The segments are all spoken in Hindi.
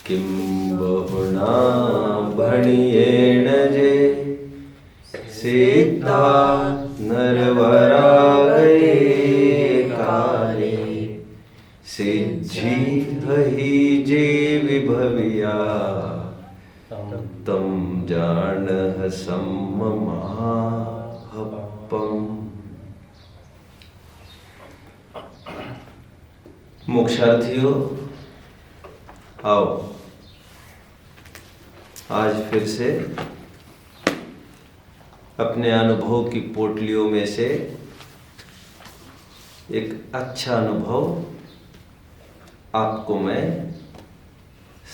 किं बहुना भणियेण जे सिद्धा नरवरा गए काले सिद्धि हहि जे विभविया तम जानह सम्महाहप्पम। मोक्षार्थियों, आओ आज फिर से अपने अनुभव की पोटलियों में से एक अच्छा अनुभव आपको मैं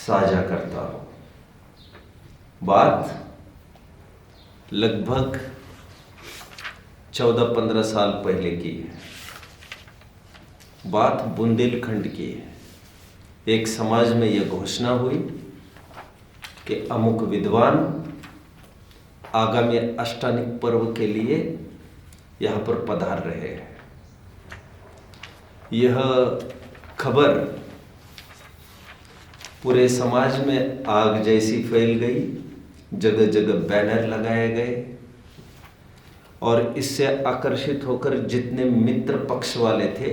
साझा करता हूँ। बात लगभग 14-15 साल पहले की है। बात बुंदेलखंड की है। एक समाज में यह घोषणा हुई कि अमुक विद्वान आगामी अष्टानिक पर्व के लिए यहाँ पर पधार रहे हैं। यह खबर पूरे समाज में आग जैसी फैल गई। जगह जगह बैनर लगाए गए और इससे आकर्षित होकर जितने मित्र पक्ष वाले थे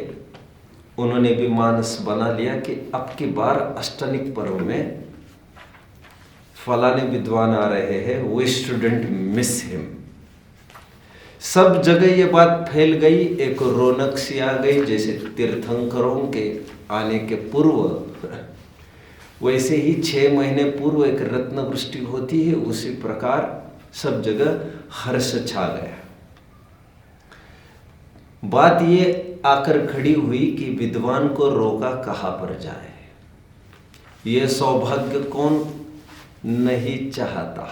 उन्होंने भी मानस बना लिया कि अब की बार अष्टानिक पर्व में फलाने विद्वान आ रहे हैं, वी स्टूडेंट मिस हिम। सब जगह ये बात फैल गई। एक रौनक सी आ गई, जैसे तीर्थंकरों के आने के पूर्व वैसे ही 6 महीने पूर्व एक रत्न वृष्टि होती है, उसी प्रकार सब जगह हर्ष छा गया। बात ये आकर खड़ी हुई कि विद्वान को रोका कहाँ पर जाए। ये सौभाग्य कौन नहीं चाहता।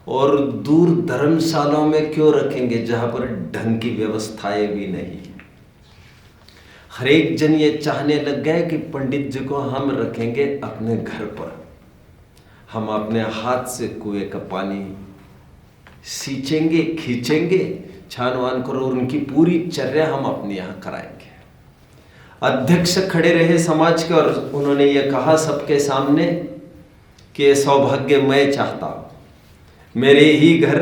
और दूर धर्मशालाओं में क्यों रखेंगे जहां पर ढंग की व्यवस्थाएं भी नहीं। हर एक जन ये चाहने लग गए कि पंडित जी को हम रखेंगे अपने घर पर। हम अपने हाथ से कुएं का पानी सींचेंगे, खींचेंगे, छानवान करो और उनकी पूरी चर्या हम अपने यहाँ कराएंगे। अध्यक्ष खड़े रहे समाज के और उन्होंने ये कहा सबके सामने कि ये सौभाग्य मैं चाहता हूँ, मेरे ही घर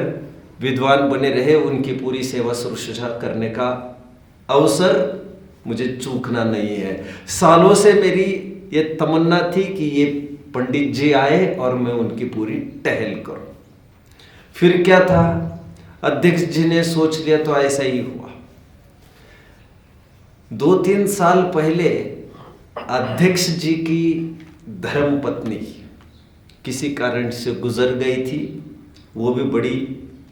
विद्वान बने रहे, उनकी पूरी सेवा शुश्रूषा करने का अवसर मुझे चूकना नहीं है। सालों से मेरी ये तमन्ना थी कि ये पंडित जी आए और मैं उनकी पूरी टहल करूं। फिर क्या था, अध्यक्ष जी ने सोच लिया तो ऐसा ही हुआ। 2-3 साल पहले अध्यक्ष जी की धर्मपत्नी किसी कारण से गुजर गई थी। वो भी बड़ी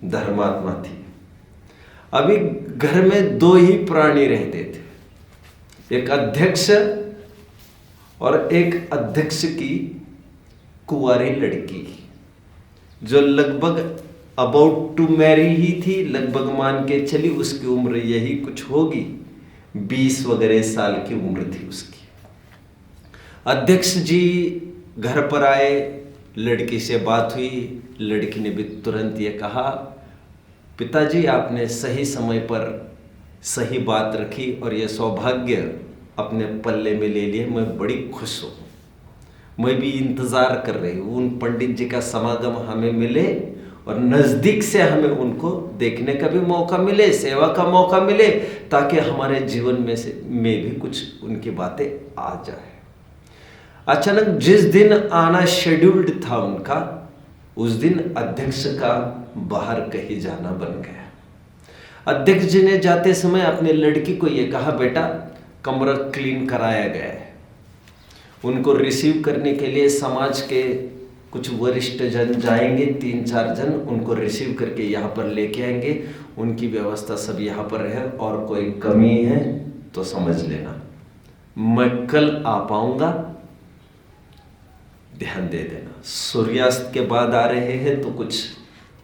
धर्मात्मा थी। अभी घर में 2 ही प्राणी रहते थे, एक अध्यक्ष और एक अध्यक्ष की कुंवारी लड़की जो लगभग अबाउट टू मैरी ही थी। लगभग मान के चली उसकी उम्र यही कुछ होगी, 20 वगैरह साल की उम्र थी उसकी। अध्यक्ष जी घर पर आए, लड़की से बात हुई। लड़की ने भी तुरंत ये कहा, पिताजी आपने सही समय पर सही बात रखी और यह सौभाग्य अपने पल्ले में ले लिए। मैं बड़ी खुश हूँ। मैं भी इंतज़ार कर रही हूँ उन पंडित जी का समागम हमें मिले और नज़दीक से हमें उनको देखने का भी मौका मिले, सेवा का मौका मिले, ताकि हमारे जीवन में भी कुछ उनकी बातें आ जाए। अचानक जिस दिन आना शेड्यूल्ड था उनका, उस दिन अध्यक्ष का बाहर कहीं जाना बन गया। अध्यक्ष जी ने जाते समय अपने लड़की को यह कहा, बेटा कमरा क्लीन कराया गया है। उनको रिसीव करने के लिए समाज के कुछ वरिष्ठ जन जाएंगे, 3-4 जन उनको रिसीव करके यहाँ पर लेके आएंगे। उनकी व्यवस्था सब यहाँ पर है और कोई कमी है तो समझ लेना। मैं कल आ पाऊंगा, ध्यान दे देना। सूर्यास्त के बाद आ रहे हैं तो कुछ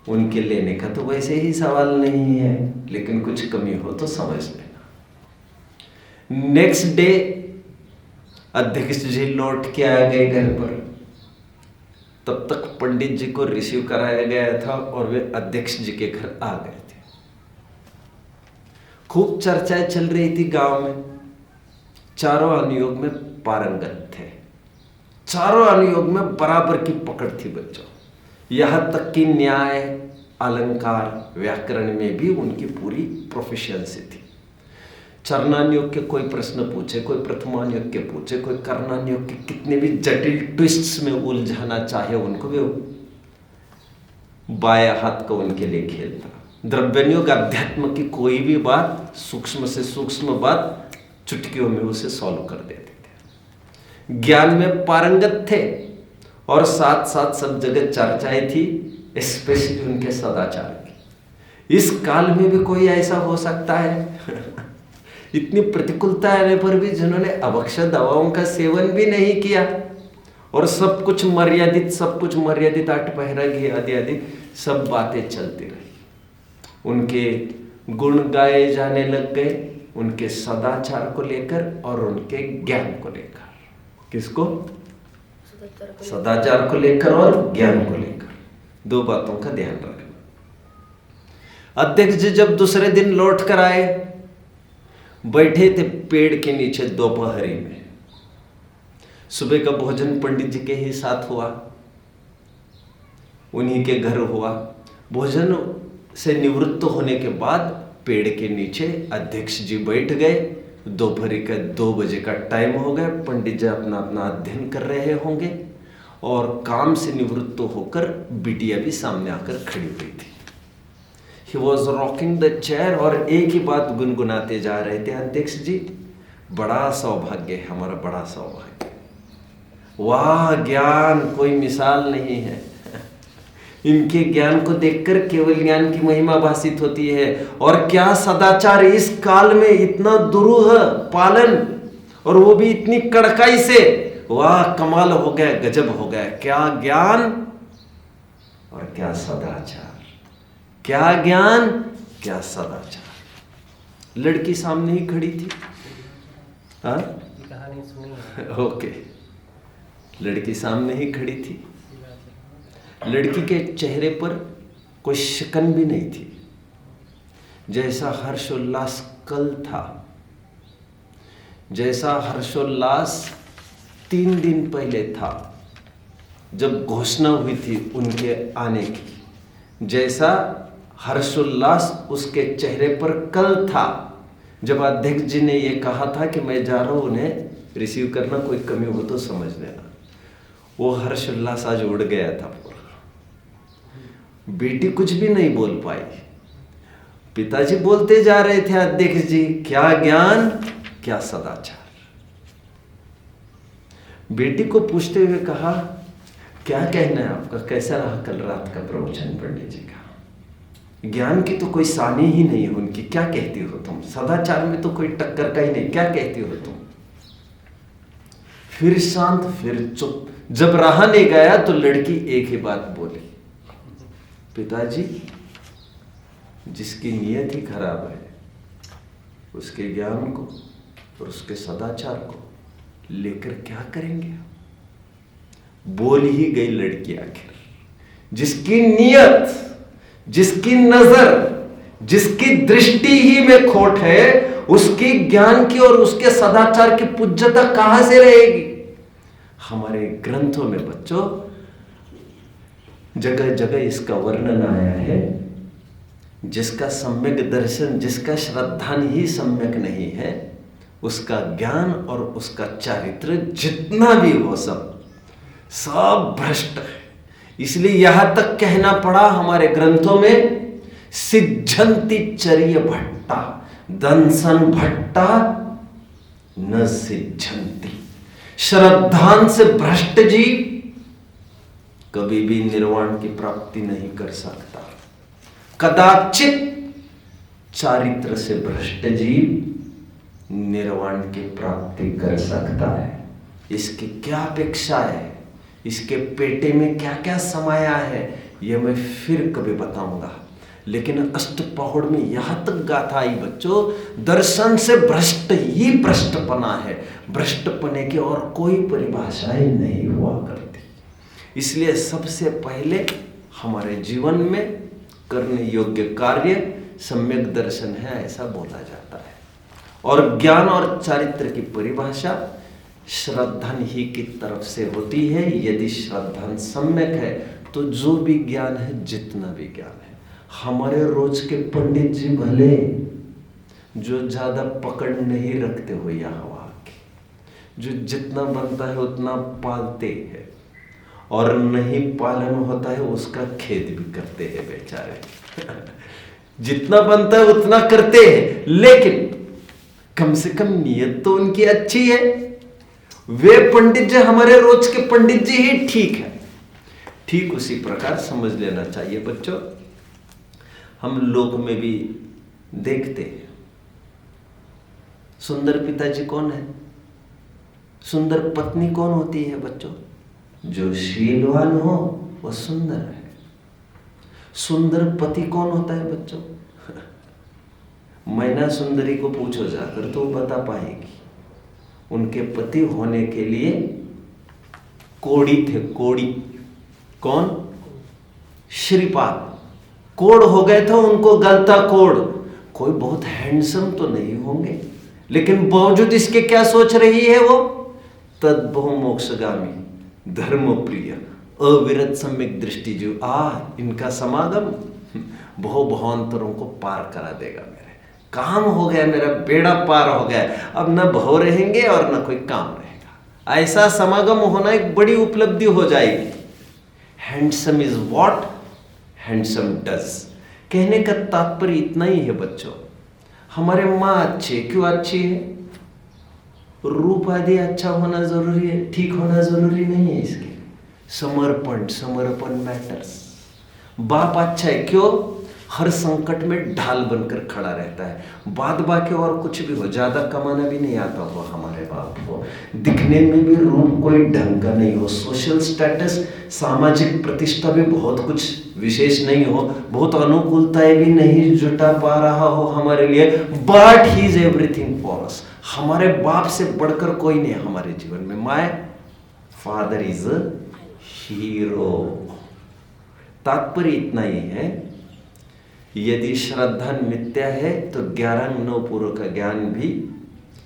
उनके लेने का तो वैसे ही सवाल नहीं है, लेकिन कुछ कमी हो तो समझ लेना। नेक्स्ट डे अध्यक्ष जी लौट के आ गए घर पर। तब तक पंडित जी को रिसीव कराया गया था और वे अध्यक्ष जी के घर आ गए थे। खूब चर्चाएं चल रही थी गांव में। चारों अनुयोग में पारंगत थे। चारों अनुयोग में बराबर की पकड़ थी बच्चों। यहां तक कि न्याय, अलंकार, व्याकरण में भी उनकी पूरी प्रोफिशिएंसी थी। चरणानुयोग के कोई प्रश्न पूछे, कोई प्रथमानुयोग के पूछे, कोई कर्णानुयोग के कितने भी जटिल ट्विस्ट्स में उलझाना चाहे उनको, भी बाया हाथ को उनके लिए खेलता। द्रव्यनुयोग अध्यात्म की कोई भी बात, सूक्ष्म से सूक्ष्म बात चुटकियों में उसे सॉल्व कर देते थे। ज्ञान में पारंगत थे और साथ साथ सब जगह चर्चाएं थी, स्पेशली उनके सदाचार की। इस काल में भी कोई ऐसा हो सकता है इतनी प्रतिकूलता आने पर भी जिन्होंने अभक्ष्य दवाओं का सेवन भी नहीं किया और सब कुछ मर्यादित, आठ पहरा घी आदि आदि सब बातें चलती रही। उनके गुण गाए जाने लग गए, उनके सदाचार को लेकर और उनके ज्ञान को लेकर। किसको? सदाचार को लेकर और ज्ञान को लेकर, दो बातों का ध्यान रखना। अध्यक्ष जी जब दूसरे दिन लौट कर आए, बैठे थे पेड़ के नीचे दोपहरी में। सुबह का भोजन पंडित जी के ही साथ हुआ, उन्हीं के घर हुआ। भोजन से निवृत्त होने के बाद पेड़ के नीचे अध्यक्ष जी बैठ गए। दोपहरी का 2 बजे का टाइम हो गया। पंडित जी अपना अपना अध्ययन कर रहे होंगे और काम से निवृत्त होकर बिटिया भी सामने आकर खड़ी हुई थी। He was rocking the chair और एक ही बात गुनगुनाते जा रहे थे, अध्यक्ष जी बड़ा सौभाग्य है हमारा, बड़ा सौभाग्य। वाह, ज्ञान कोई मिसाल नहीं है। इनके ज्ञान को देखकर केवल ज्ञान की महिमा भासित होती है। और क्या सदाचार इस काल में, इतना दुरूह पालन और वो भी इतनी कड़काई से। वाह, कमाल हो गया, गजब हो गया। क्या ज्ञान और क्या सदाचार, क्या ज्ञान क्या सदाचार। लड़की सामने ही खड़ी थी। हाँ, कहानी सुनी। ओके, लड़की सामने ही खड़ी थी। लड़की के चेहरे पर कोई शिकन भी नहीं थी। जैसा हर्षोल्लास कल था, जैसा हर्षोल्लास 3 दिन पहले था जब घोषणा हुई थी उनके आने की, जैसा हर्षोल्लास उसके चेहरे पर कल था जब अध्यक्ष जी ने ये कहा था कि मैं जा रहा हूं, उन्हें रिसीव करना, कोई कमी हो तो समझ लेना। वो हर्षोल्लास आज उड़ गया था पूरा। बेटी कुछ भी नहीं बोल पाई। पिताजी बोलते जा रहे थे, अध्यक्ष जी क्या ज्ञान क्या सदाचार। बेटी को पूछते हुए कहा, क्या कहना है आपका, कैसा रहा कल रात का प्रवचन पंडित जी का? ज्ञान की तो कोई सानी ही नहीं है उनकी, क्या कहती हो तुम? सदाचार में तो कोई टक्कर का ही नहीं, क्या कहती हो तुम? फिर शांत, फिर चुप। जब रहा नहीं गया तो लड़की एक ही बात बोली, पिताजी जिसकी नीयत ही खराब है उसके ज्ञान को और उसके सदाचार को लेकर क्या करेंगे? बोल ही गई लड़की आखिर। जिसकी नीयत, जिसकी नजर, जिसकी दृष्टि ही में खोट है, उसकी ज्ञान की और उसके सदाचार की पूज्यता कहां से रहेगी? हमारे ग्रंथों में बच्चों जगह जगह इसका वर्णन आया है। जिसका सम्यक दर्शन, जिसका श्रद्धान ही सम्यक नहीं है, उसका ज्ञान और उसका चारित्र जितना भी हो सब भ्रष्ट है। इसलिए यहां तक कहना पड़ा हमारे ग्रंथों में, सिद्धंति चर्य भट्टा दंसन भट्टा न सिद्धंति। श्रद्धान से भ्रष्ट जीव कभी भी निर्वाण की प्राप्ति नहीं कर सकता। कदाचित चारित्र से भ्रष्ट जीव निर्वाण की प्राप्ति कर सकता है। इसकी क्या अपेक्षा है, इसके पेटे में क्या क्या समाया है, यह मैं फिर कभी बताऊंगा। लेकिन अष्टपहड़ में यहां तक गाथा आई बच्चों, दर्शन से भ्रष्ट ही भ्रष्टपना है। भ्रष्टपने की और कोई परिभाषाएं नहीं हुआ करती। इसलिए सबसे पहले हमारे जीवन में करने योग्य कार्य सम्यक दर्शन है, ऐसा बोला जाता है। और ज्ञान और चारित्र की परिभाषा श्रद्धा ही की तरफ से होती है। यदि श्रद्धा सम्यक है तो जो भी ज्ञान है, जितना भी ज्ञान है, हमारे रोज के पंडित जी भले जो ज्यादा पकड़ नहीं रखते हो यहाँ वहाँ की, जो जितना बनता है उतना पालते हैं, और नहीं पालन होता है उसका खेद भी करते हैं बेचारे। जितना बनता है उतना करते हैं, लेकिन कम से कम नियत तो उनकी अच्छी है। वे पंडित जी, हमारे रोज के पंडित जी ही ठीक है। ठीक उसी प्रकार समझ लेना चाहिए बच्चों। हम लोक में भी देखते हैं, सुंदर पिताजी कौन है, सुंदर पत्नी कौन होती है बच्चों? जो शीलवान हो वो सुंदर है। सुंदर पति कौन होता है बच्चों? मैना सुंदरी को पूछो जाकर तो वो बता पाएगी। उनके पति होने के लिए कोड़ी थे, कोड़ी। कौन? श्रीपाद। कोड़ हो गए थे उनको, गलता कोड़। कोई बहुत हैंडसम तो नहीं होंगे, लेकिन बावजूद इसके क्या सोच रही है वो? तद्भव मोक्षगामी, धर्म प्रिय, अविरत सम्यक दृष्टि जो इनका समागम बहु भावांतरों को पार करा देगा। मेरे काम हो गया, मेरा बेड़ा पार हो गया। अब न भव रहेंगे और न कोई काम रहेगा। ऐसा समागम होना एक बड़ी उपलब्धि हो जाएगी। Handsome is what handsome does. कहने का तात्पर्य इतना ही है बच्चों। हमारे माँ अच्छे क्यों अच्छी है? रूप आदि अच्छा होना जरूरी है, ठीक होना जरूरी नहीं है। इसके समर्पण मैटर्स। बाप अच्छा है क्यों? हर संकट में ढाल बनकर खड़ा रहता है। बाद बाकी और कुछ भी हो, ज्यादा कमाना भी नहीं आता हो हमारे बाप को, दिखने में भी रूप कोई ढंग का नहीं हो, सोशल स्टेटस, सामाजिक प्रतिष्ठा भी बहुत कुछ विशेष नहीं हो, बहुत अनुकूलताएं भी नहीं जुटा पा रहा हो हमारे लिए, but he is everything for us. हमारे बाप से बढ़कर कोई नहीं हमारे जीवन में। My father is a hero. तात्पर्य इतना ही है, यदि श्रद्धा मिथ्या है तो 11 9 पूर्व का ज्ञान भी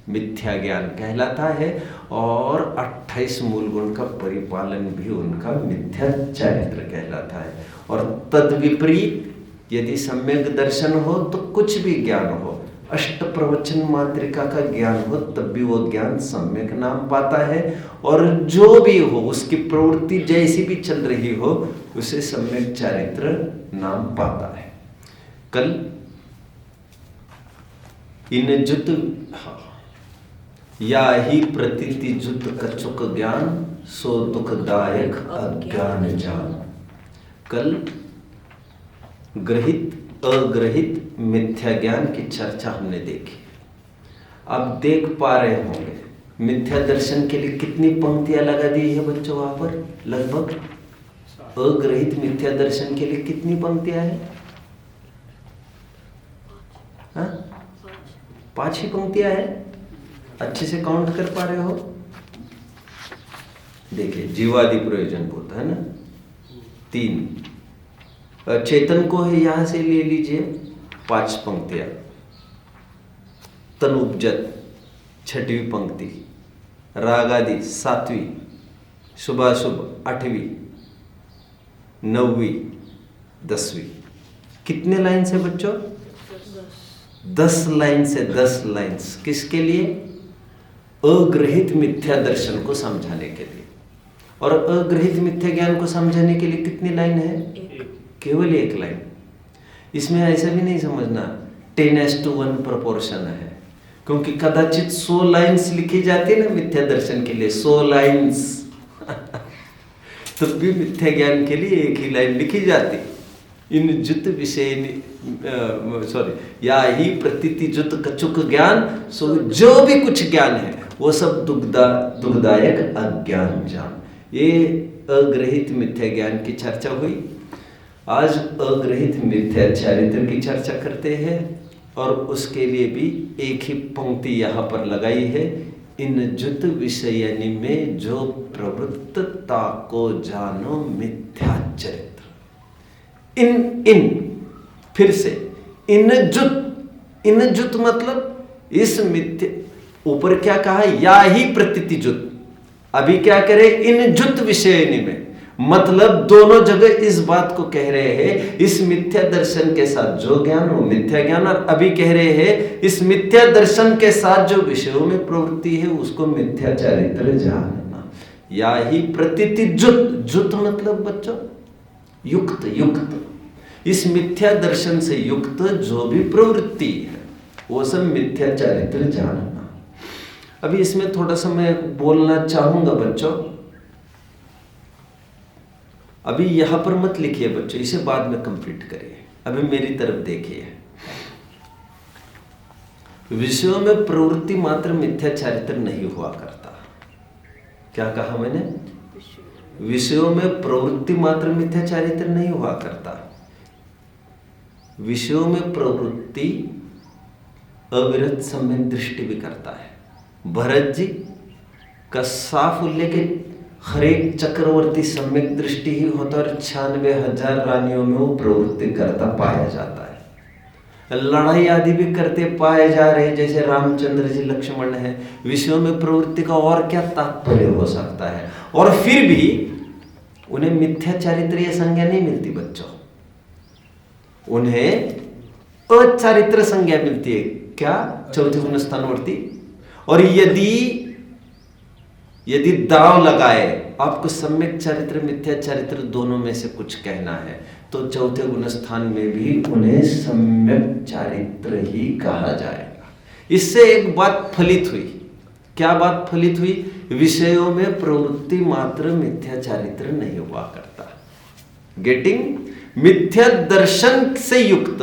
मिथ्या ज्ञान कहलाता है, और 28 मूल गुण का परिपालन भी उनका मिथ्या चरित्र कहलाता है। और तद विपरीत यदि सम्यक दर्शन हो तो कुछ भी ज्ञान हो, अष्ट प्रवचन मात्रिका का ज्ञान हो, तब भी वो ज्ञान सम्यक नाम पाता है। और जो भी हो, उसकी प्रवृत्ति जैसी भी चल रही हो, उसे सम्यक चरित्र नाम पाता है। कल इन जुत या ही प्रतीति जुत कछुक ज्ञान, सो दुखदायक अज्ञान जान। कल ग्रहित अग्रहित मिथ्या ज्ञान की चर्चा हमने देखी। अब देख पा रहे होंगे मिथ्या दर्शन के लिए कितनी पंक्तियां लगा दी है बच्चों वहां पर? लगभग अग्रहित मिथ्या दर्शन के लिए कितनी पंक्तियां हैं? 5 ही पंक्तियां हैं। अच्छे से काउंट कर पा रहे हो? देखिए, जीवादि प्रयोजन होता है ना 3। चेतन को है, यहां से ले लीजिए 5 पंक्तियां। तनुपजत 6वीं पंक्ति, रागादि 7वीं, शुभाशुभ 8वीं, 9वीं, 10वीं। कितने लाइन से बच्चों? 10 लाइन से 10 लाइन्स। किसके लिए? अग्रहित मिथ्या दर्शन को समझाने के लिए। और अग्रहित मिथ्या ज्ञान को समझाने के लिए कितनी लाइन है? केवल 1 लाइन। इसमें ऐसा भी नहीं समझना 10:1 प्रोपोर्शन है, क्योंकि कदाचित 100 लाइन्स लिखी जाती है ना मिथ्या दर्शन के लिए, 100 लाइन्स तब भी मिथ्या ज्ञान के लिए 1 ही लाइन लिखी जाती। इन जुत विषय या ही प्रतीति जुत कछुक ज्ञान, सो जो भी कुछ ज्ञान है वो सब दुखदायक अज्ञान जान। ये अग्रहित मिथ्या ज्ञान की चर्चा हुई। आज अग्रहित मिथ्या चरित्र की चर्चा करते हैं, और उसके लिए भी एक ही पंक्ति यहाँ पर लगाई है। इन जुत विषयनि में जो प्रवृत्तता को जानो मिथ्या चरित्र। इन फिर से इन जुत मतलब इस मिथ्या, ऊपर क्या कहा, या ही प्रतीति जुत। अभी क्या करे, इन जुत विषय में, मतलब दोनों जगह इस बात को कह रहे हैं, इस मिथ्या दर्शन के साथ जो ज्ञान वो मिथ्या ज्ञान, और अभी कह रहे हैं इस मिथ्या दर्शन के साथ जो विषयों में प्रवृत्ति है उसको मिथ्या चारित्र जानना। या ही प्रतीति जुत, जुत मतलब बच्चों युक्त, युक्त, इस मिथ्या दर्शन से युक्त जो भी प्रवृत्ति है वो सब मिथ्या चारित्र जानना। अभी इसमें थोड़ा सा मैं बोलना चाहूंगा बच्चों। अभी यहां पर मत लिखिए बच्चों, इसे बाद में कंप्लीट करिए, अभी मेरी तरफ देखिए। विषयों में प्रवृत्ति मात्र मिथ्या चारित्र नहीं हुआ करता। क्या कहा मैंने? विषयों में प्रवृत्ति मात्र मिथ्या चारित्र नहीं हुआ करता। विषयों में प्रवृत्ति अविरत सम्यक दृष्टि भी करता है। भरत जी का साफ उल्लेख, हर एक चक्रवर्ती सम्यक दृष्टि ही होता और 96,000 रानियों में वो प्रवृत्ति करता पाया जाता है। लड़ाई आदि भी करते पाए जा रहे, जैसे रामचंद्र जी, लक्ष्मण है। विषयों में प्रवृत्ति का और क्या तात्पर्य हो सकता है? और फिर भी उन्हें मिथ्या चारित्र्य संज्ञा नहीं मिलती बच्चों, उन्हें अचारित्र संज्ञा मिलती है। क्या? चौथे गुण स्थानवर्ती। और यदि दाव लगाए आपको सम्यक चारित्र मिथ्या चारित्र दोनों में से कुछ कहना है, तो चौथे गुण स्थान में भी उन्हें सम्यक चारित्र ही कहा जाएगा। इससे एक बात फलित हुई। क्या बात फलित हुई? विषयों में प्रवृत्ति मात्र मिथ्या चारित्र नहीं हुआ करता। गेटिंग? मिथ्या दर्शन से युक्त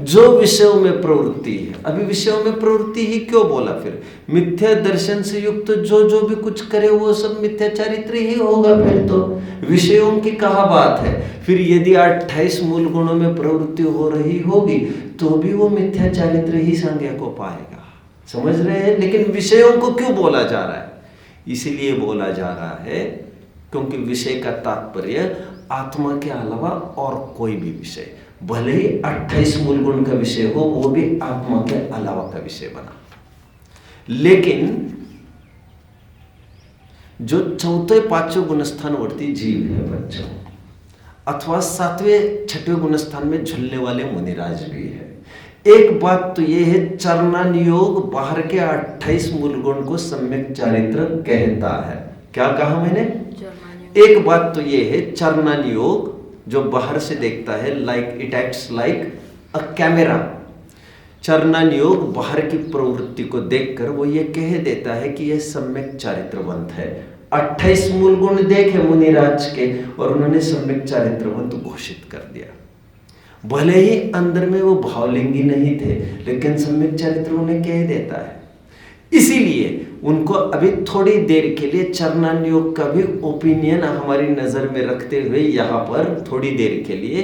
जो विषयों में प्रवृत्ति है। अभी विषयों में प्रवृत्ति ही क्यों बोला? फिर मिथ्या दर्शन से युक्त जो भी कुछ करे वो सब मिथ्या चारित्र ही होगा। फिर तो विषयों की कहा बात है। फिर यदि 28 मूल गुणों में प्रवृत्ति हो रही होगी तो भी वो मिथ्या चारित्र ही संज्ञा को पाएगा। समझ रहे हैं? लेकिन विषयों को क्यों बोला जा रहा है? इसलिए बोला जा रहा है क्योंकि विषय का तात्पर्य आत्मा के अलावा और कोई भी विषय, भले ही 28 मूल गुण का विषय हो, वो भी आत्मा के अलावा का विषय बना। लेकिन जो चौथे पांचवें गुणस्थानवर्ती जीव है बच्चों, अथवा सातवें छठवें गुणस्थान में झुलने वाले मुनिराज भी है। एक बात तो यह है, चरणानियोग बाहर के 28 मूल गुण को सम्यक चारित्र कहता है। क्या कहा मैंने? एक बात तो यह है, चरणानियोग जो बाहर से देखता है, like it acts like a camera. चरणानियोग बाहर की प्रवृत्ति को देखकर वो ये कह देता है कि यह सम्यक चारित्रवंत है। 28 मूल गुण देखे मुनिराज के और उन्होंने सम्यक चारित्रवंत घोषित कर दिया। भले ही अंदर में वो भावलिंगी नहीं थे, लेकिन सम्यक चारित्र उन्हें कह देता है। इसीलिए उनको अभी थोड़ी देर के लिए चरणानियोग का भी ओपिनियन हमारी नजर में रखते हुए यहाँ पर थोड़ी देर के लिए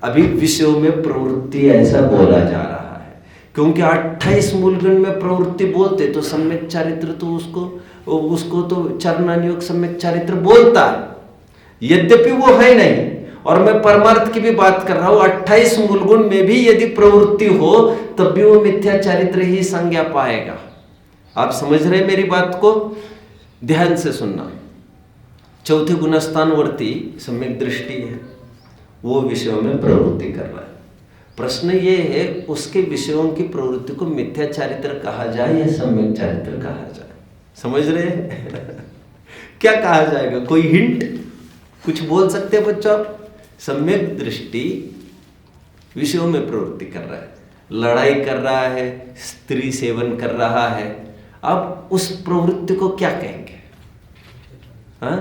अभी विषयों में प्रवृत्ति ऐसा बोला जा रहा है। क्योंकि 28 मूलगुण में प्रवृत्ति बोलते तो सम्यक चारित्र तो उसको तो चरणानियोग सम्यक चारित्र बोलता है, यद्यपि वो है नहीं। और मैं परमार्थ की भी बात कर रहा हूं, 28 मूलगुण में भी यदि प्रवृत्ति हो तब भी वो मिथ्या चारित्र ही संज्ञा पाएगा। आप समझ रहे मेरी बात को? ध्यान से सुनना। चौथे गुणस्थानवर्ती सम्यक दृष्टि है, वो विषयों में प्रवृत्ति कर रहा है। प्रश्न ये है, उसके विषयों की प्रवृत्ति को मिथ्या चारित्र कहा जाए या सम्यक चारित्र कहा जाए? समझ रहे हैं? क्या कहा जाएगा? कोई हिंट कुछ बोल सकते हैं बच्चों? सम्यक दृष्टि विषयों में प्रवृत्ति कर रहा है, लड़ाई कर रहा है, स्त्री सेवन कर रहा है। अब उस प्रवृत्ति को क्या कहेंगे? हाँ,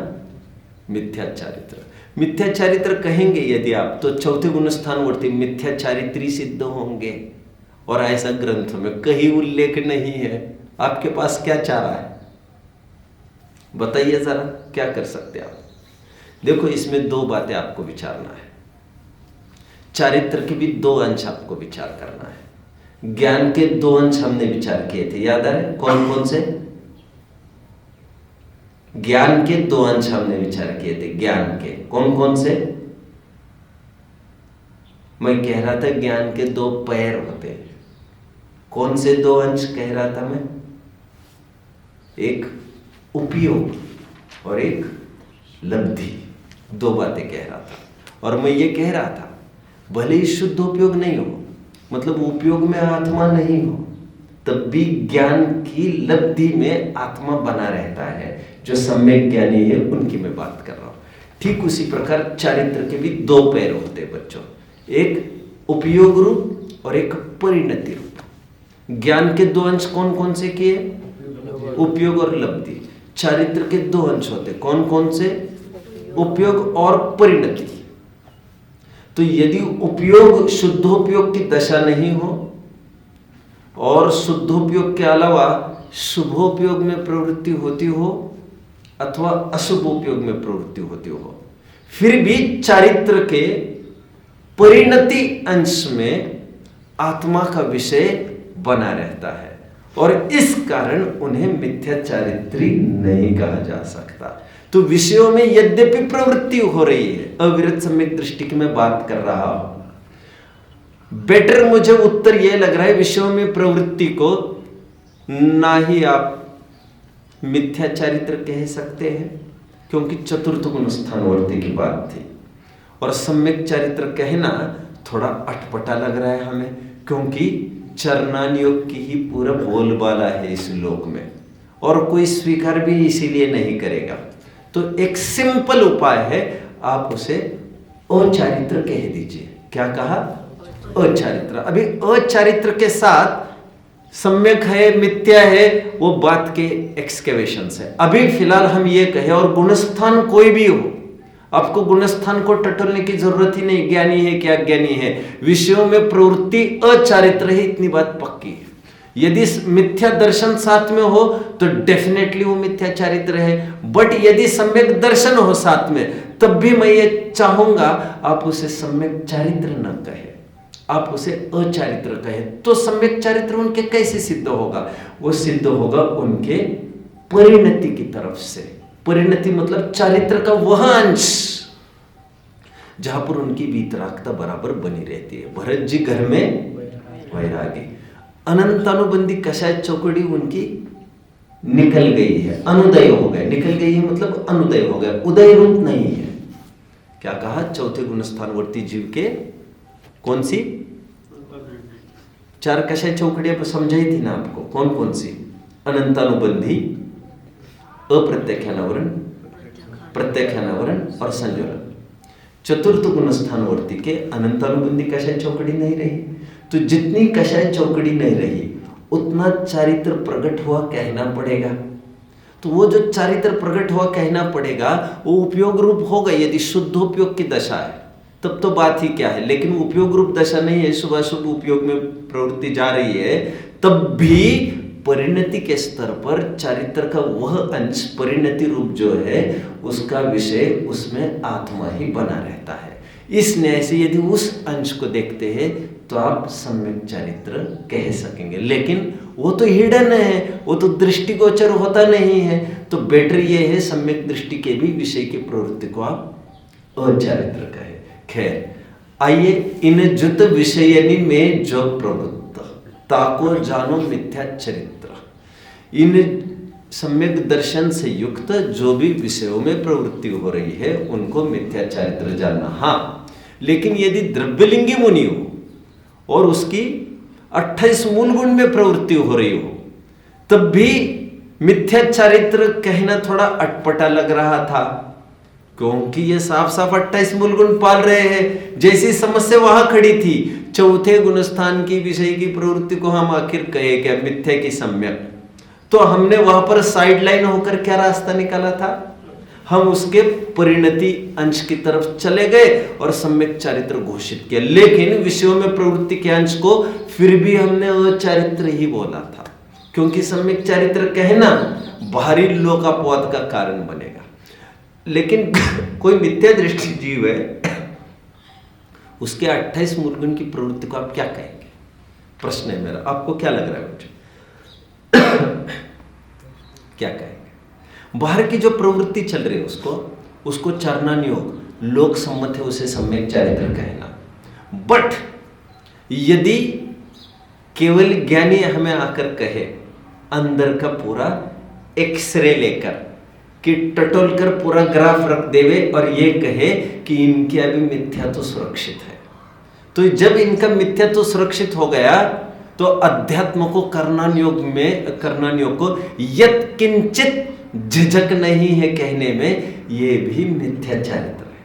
मिथ्या चारित्र। मिथ्या चारित्र कहेंगे यदि आप, तो चौथे गुणस्थानवर्ती मिथ्या चारित्री सिद्ध होंगे। और ऐसा ग्रंथ में कहीं उल्लेख नहीं है। आपके पास क्या चारा है? बताइए जरा, क्या कर सकते आप? देखो, इसमें दो बातें आपको विचारना है। चारित्र के भी दो अंश आपको विचार करना है। ज्ञान के दो अंश हमने विचार किए थे, याद आ रहे? कौन कौन से? ज्ञान के दो अंश हमने विचार किए थे। ज्ञान के कौन कौन से? मैं कह रहा था ज्ञान के दो पैर होते हैं। कौन से दो अंश कह रहा था मैं? एक उपयोग और एक लब्धि, दो बातें कह रहा था। और मैं ये कह रहा था भले ही शुद्ध उपयोग नहीं हो, मतलब उपयोग में आत्मा नहीं हो, तब भी ज्ञान की लब्धि में आत्मा बना रहता है। जो सम्यक ज्ञानी है उनकी मैं बात कर रहा हूं। ठीक उसी प्रकार चारित्र के भी दो पैर होते हैं बच्चों, एक उपयोग रूप और एक परिणति रूप। ज्ञान के दो अंश कौन कौन से किए? उपयोग और लब्धि। चारित्र के दो अंश होते कौन कौन से? उपयोग और परिणति। तो यदि उपयोग शुद्धोपयोग की दशा नहीं हो और शुद्धोपयोग के अलावा शुभोपयोग में प्रवृत्ति होती हो अथवा अशुभ उपयोग में प्रवृत्ति होती हो, फिर भी चारित्र के परिणति अंश में आत्मा का विषय बना रहता है और इस कारण उन्हें मिथ्या चारित्री नहीं कहा जा सकता। तो विषयों में यद्यपि प्रवृत्ति हो रही है, अविरत सम्यक दृष्टि की मैं बात कर रहा हूं, बेटर मुझे उत्तर यह लग रहा है विषयों में प्रवृत्ति को ना ही आप मिथ्या चारित्र कह सकते हैं, क्योंकि चतुर्थ गुण स्थानवर्ती की बात थी, और सम्यक चारित्र कहना थोड़ा अटपटा लग रहा है हमें, क्योंकि चरणान योग की ही पूरा बोलबाला है इस लोक में और कोई स्वीकार भी इसीलिए नहीं करेगा। तो एक सिंपल उपाय है, आप उसे अचारित्र कह दीजिए। क्या कहा? अचारित्र। अभी अचारित्र के साथ सम्यक है मिथ्या है वो बात के एक्सकेवेशन है। अभी फिलहाल हम ये कहें, और गुणस्थान कोई भी हो, आपको गुणस्थान को टटोलने की जरूरत ही नहीं, ज्ञानी है क्या ज्ञानी है, विषयों में प्रवृत्ति अचारित्र है, इतनी बात पक्की है। यदि मिथ्या दर्शन साथ में हो तो डेफिनेटली वो मिथ्या चारित्र है, बट यदि सम्यक दर्शन हो साथ में, तब भी मैं ये चाहूंगा आप उसे सम्यक चारित्र न कहे, आप उसे अचारित्र कहे। तो सम्यक चारित्र उनके कैसे सिद्ध होगा? वो सिद्ध होगा उनके परिणति की तरफ से। परिणति मतलब चारित्र का वह अंश जहां पर उनकी वीतरागता बराबर बनी रहती है। भरत जी घर में वैरागी, अनंतानुबंधी कषाय चौकड़ी उनकी निकल गई है, अनुदय हो गए। निकल गई है मतलब अनुदय हो गया, उदय रूप नहीं है। क्या कहा? चौथे गुण स्थानवर्ती जीव के कौन सी चार कषाय चौकड़ियां समझाई थी ना आपको, कौन कौन सी? अनंतानुबंधी, अप्रत्यक्षानावरण, प्रत्यक्षानावरण और संज्वलन। चतुर्थ गुण स्थानवर्ती के अनंतानुबंधी कषाय चौकड़ी नहीं रही, तो जितनी कषाय चौकड़ी नहीं रही उतना चारित्र प्रकट हुआ कहना पड़ेगा। तो वो जो चारित्र प्रकट हुआ कहना पड़ेगा वो उपयोग रूप होगा। यदि शुद्धोपयोग की दशा है तब तो बात ही क्या है, लेकिन उपयोग रूप दशा नहीं है, शुभाशुभ उपयोग में प्रवृत्ति जा रही है, तब भी परिणति के स्तर पर चारित्र का वह अंश परिणति रूप जो है उसका विषय उसमें आत्मा ही बना रहता है। इस न्याय से यदि उस अंश को देखते हैं तो आप सम्यक चारित्र कह सकेंगे, लेकिन वो तो हिडन है, वो तो दृष्टिगोचर होता नहीं है। तो बेटर ये है सम्यक दृष्टि के भी विषय की प्रवृत्ति को आप अचारित्र कहे। खैर, आइए इन जुत विषयनि में जो प्रवृत्त ताको जानो मिथ्या चरित्र, इन सम्यक दर्शन से युक्त जो भी विषयों में प्रवृत्ति हो रही है उनको मिथ्या चारित्र जानना। हाँ, लेकिन यदि द्रव्यलिंगी मुनि हो और उसकी 28 मूल गुण में प्रवृत्ति हो रही हो, तब भी मिथ्या चारित्र कहना थोड़ा अटपटा लग रहा था, क्योंकि ये साफ साफ 28 मूल गुण पाल रहे हैं। जैसी समस्या वहां खड़ी थी, चौथे गुणस्थान की विषय की प्रवृत्ति को हम आखिर कहे क्या? मिथ्या की सम्यक। तो हमने वहां पर साइड लाइन होकर क्या रास्ता निकाला था? हम उसके परिणति अंश की तरफ चले गए और सम्यक चारित्र घोषित किया, लेकिन विषयों में प्रवृत्ति के अंश को फिर भी हमने अचारित्र ही बोला था, क्योंकि सम्यक चारित्र कहना बाहरी लोकापवाद का कारण बनेगा। लेकिन कोई मिथ्या दृष्टि जीव है, उसके 28 मूलगुण की प्रवृत्ति को आप क्या कहेंगे? प्रश्न है मेरा, आपको क्या लग रहा है मुझे? क्या कहेंगे? बाहर की जो प्रवृत्ति चल रही है उसको चरणान योग लोक सम्मत है उसे सम्यक चारित्र कहना। बट यदि केवल ज्ञानी हमें आकर कहे अंदर का पूरा एक्सरे लेकर कि टटोल कर पूरा ग्राफ रख देवे और ये कहे कि इनके अभी मिथ्यात्व सुरक्षित है। तो जब इनका मिथ्यात्व सुरक्षित हो गया तो अध्यात्म को कर्णन योग को यत् किंचित झिझक नहीं है कहने में, ये भी मिथ्या चारित्र है।